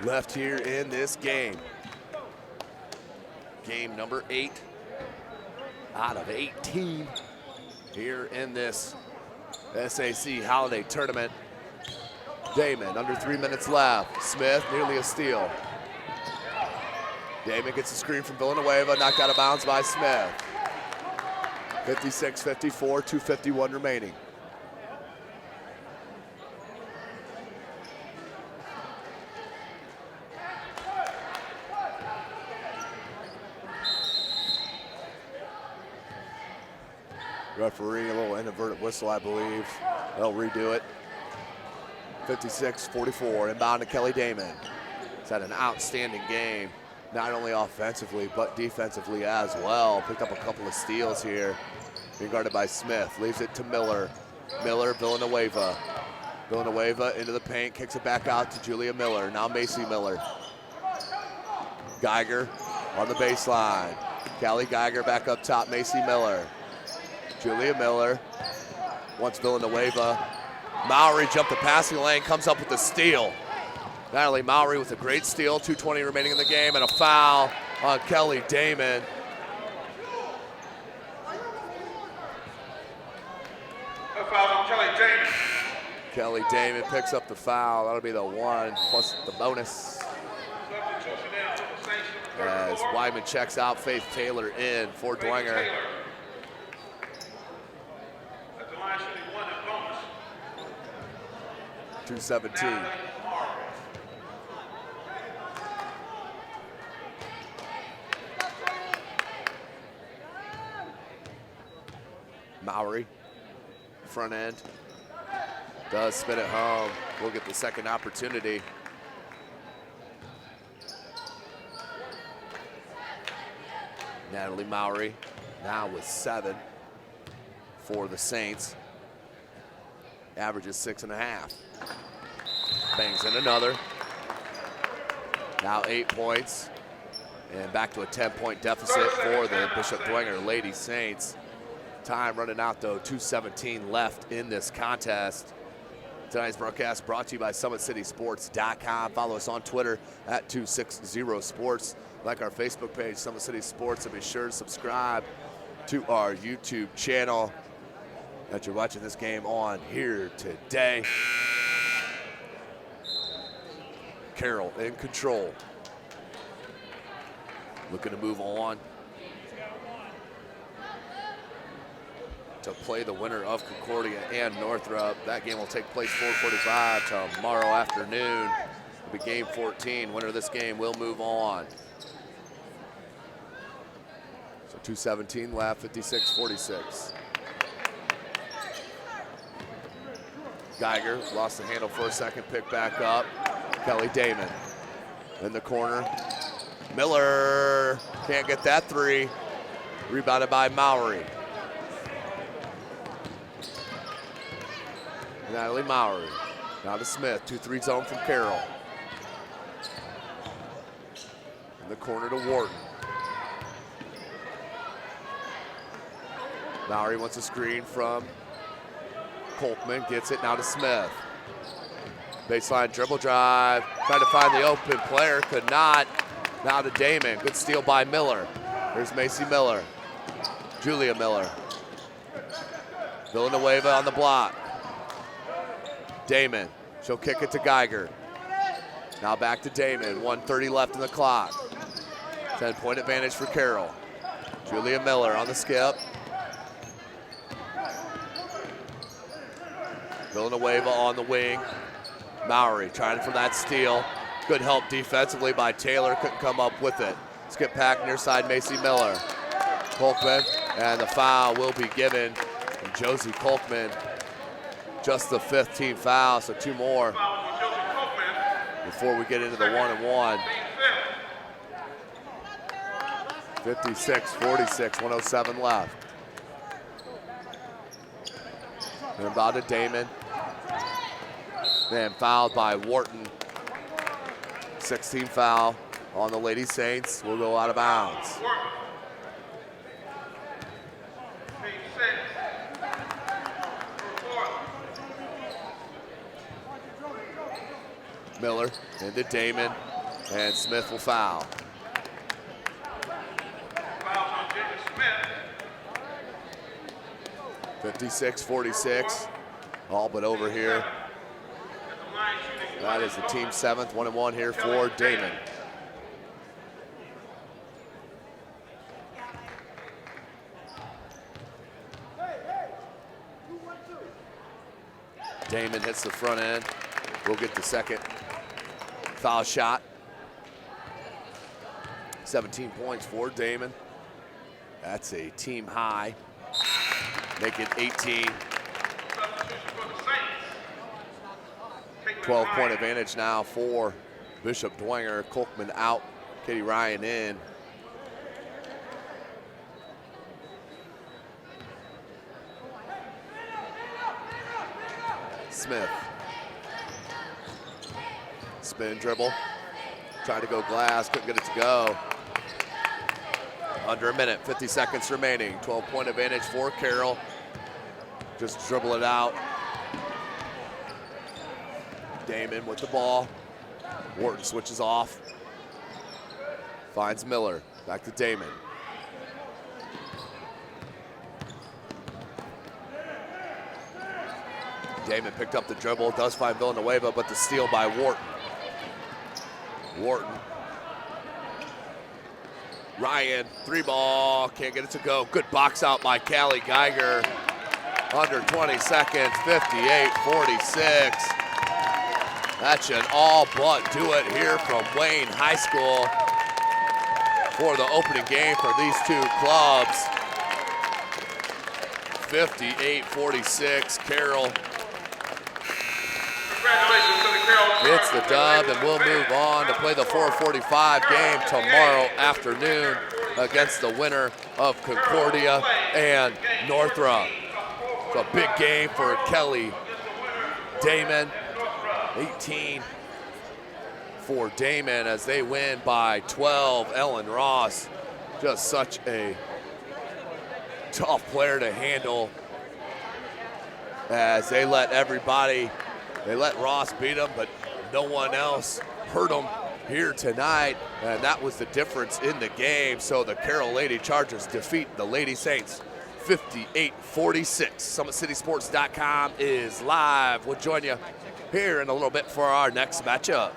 left here in this game. Game number 8 out of 18 here in this SAC Holiday Tournament. Damon, under 3 minutes left. Smith, nearly a steal. Damon gets a screen from Villanueva, knocked out of bounds by Smith. 56-54, 2:51 remaining. Referee, a little inadvertent whistle, I believe. They'll redo it. 56-44, inbound to Kelly Damon. He's had an outstanding game, not only offensively, but defensively as well. Picked up a couple of steals here. Being guarded by Smith, leaves it to Miller. Miller, Villanueva. Villanueva into the paint, kicks it back out to Julia Miller. Now Macy Miller. Geiger on the baseline. Callie Geiger back up top, Macy Miller. Julia Miller wants Villanueva. Mowry jumped the passing lane, comes up with the steal. Natalie Mowry with a great steal, 2:20 remaining in the game, and a foul on Kelly Damon. A foul on Kelly Damon. Kelly Damon picks up the foul. That'll be the 1 plus the bonus. Substitution in for the Saints. As Wyman checks out, Faith Taylor in for Dwenger. At the line shooting 1 and bonus. 2:17. Mowry, front end, does spin it home. We'll get the second opportunity. Natalie Mowry now with 7 for the Saints. Averages 6.5. Bangs in another. Now 8 points. And back to a 10-point deficit for the Bishop Dwenger Lady Saints. Time running out though, 2:17 left in this contest. Tonight's broadcast brought to you by SummitCitySports.com. Follow us on Twitter at 260sports. Like our Facebook page, Summit City Sports, and be sure to subscribe to our YouTube channel that you're watching this game on here today. Carroll in control. Looking to move on to play the winner of Concordia and Northrop. That game will take place 4:45 tomorrow afternoon. It'll be game 14. Winner of this game will move on. So 2:17 left, 56-46. Geiger lost the handle for a second, pick back up. Kelly Damon in the corner. Miller can't get that 3. Rebounded by Mowry. Natalie Mowry. Now to Smith, 2-3 zone from Carroll. In the corner to Wharton. Mowry wants a screen from Kolkman, gets it now to Smith. Baseline dribble drive, trying to find the open player, could not. Now to Damon, good steal by Miller. Here's Macy Miller, Julia Miller. Villanueva on the block. Damon, she'll kick it to Geiger. Now back to Damon, 1:30 left in the clock. 10-point advantage for Carroll. Julia Miller on the skip. Villanueva on the wing. Mowry trying for that steal. Good help defensively by Taylor, couldn't come up with it. Skip back near side, Macy Miller. Kolkman, and the foul will be given from Josie Kolkman. Just the 5th team foul, so 2 more before we get into the 1-and-1. 56-46, 107 left. And about to Damon. Then fouled by Wharton. 16 foul on the Lady Saints. Will go out of bounds. Miller into Damon, and Smith will foul. Fouls on Jacob Smith. 56-46, all but over here. At the line shooting That is the team 7th, 1-1 here for Damon. Damon hits the front end. We'll get the second foul shot. 17 points for Damon. That's a team high. Make it 18. substitution for the Saints. 12-point advantage now for Bishop Dwenger. Kolkman out, Katie Ryan in. Smith. Spin dribble. Tried to go glass, couldn't get it to go. Under a minute, 50 seconds remaining. 12-point advantage for Carroll. Just dribble it out. Damon with the ball. Wharton switches off. Finds Miller. Back to Damon. Damon picked up the dribble, does find Villanueva, but the steal by Wharton. Wharton. Ryan, 3-ball, can't get it to go. Good box out by Callie Geiger. Under 20 seconds, 58-46. That should all but do it here from Wayne High School for the opening game for these two clubs. 58-46, Carroll Congratulations to the Carroll gets the dub, and we'll move on to play the 4:45 game tomorrow afternoon against the winner of Concordia and Northrop. It's a big game for Kelly Damon. 18 for Damon as they win by 12. Ellen Ross, just such a tough player to handle as they let Ross beat him, but no one else hurt him here tonight, and that was the difference in the game. So the Carroll Lady Chargers defeat the Lady Saints 58-46. SummitCitySports.com is live. We'll join you here in a little bit for our next matchup.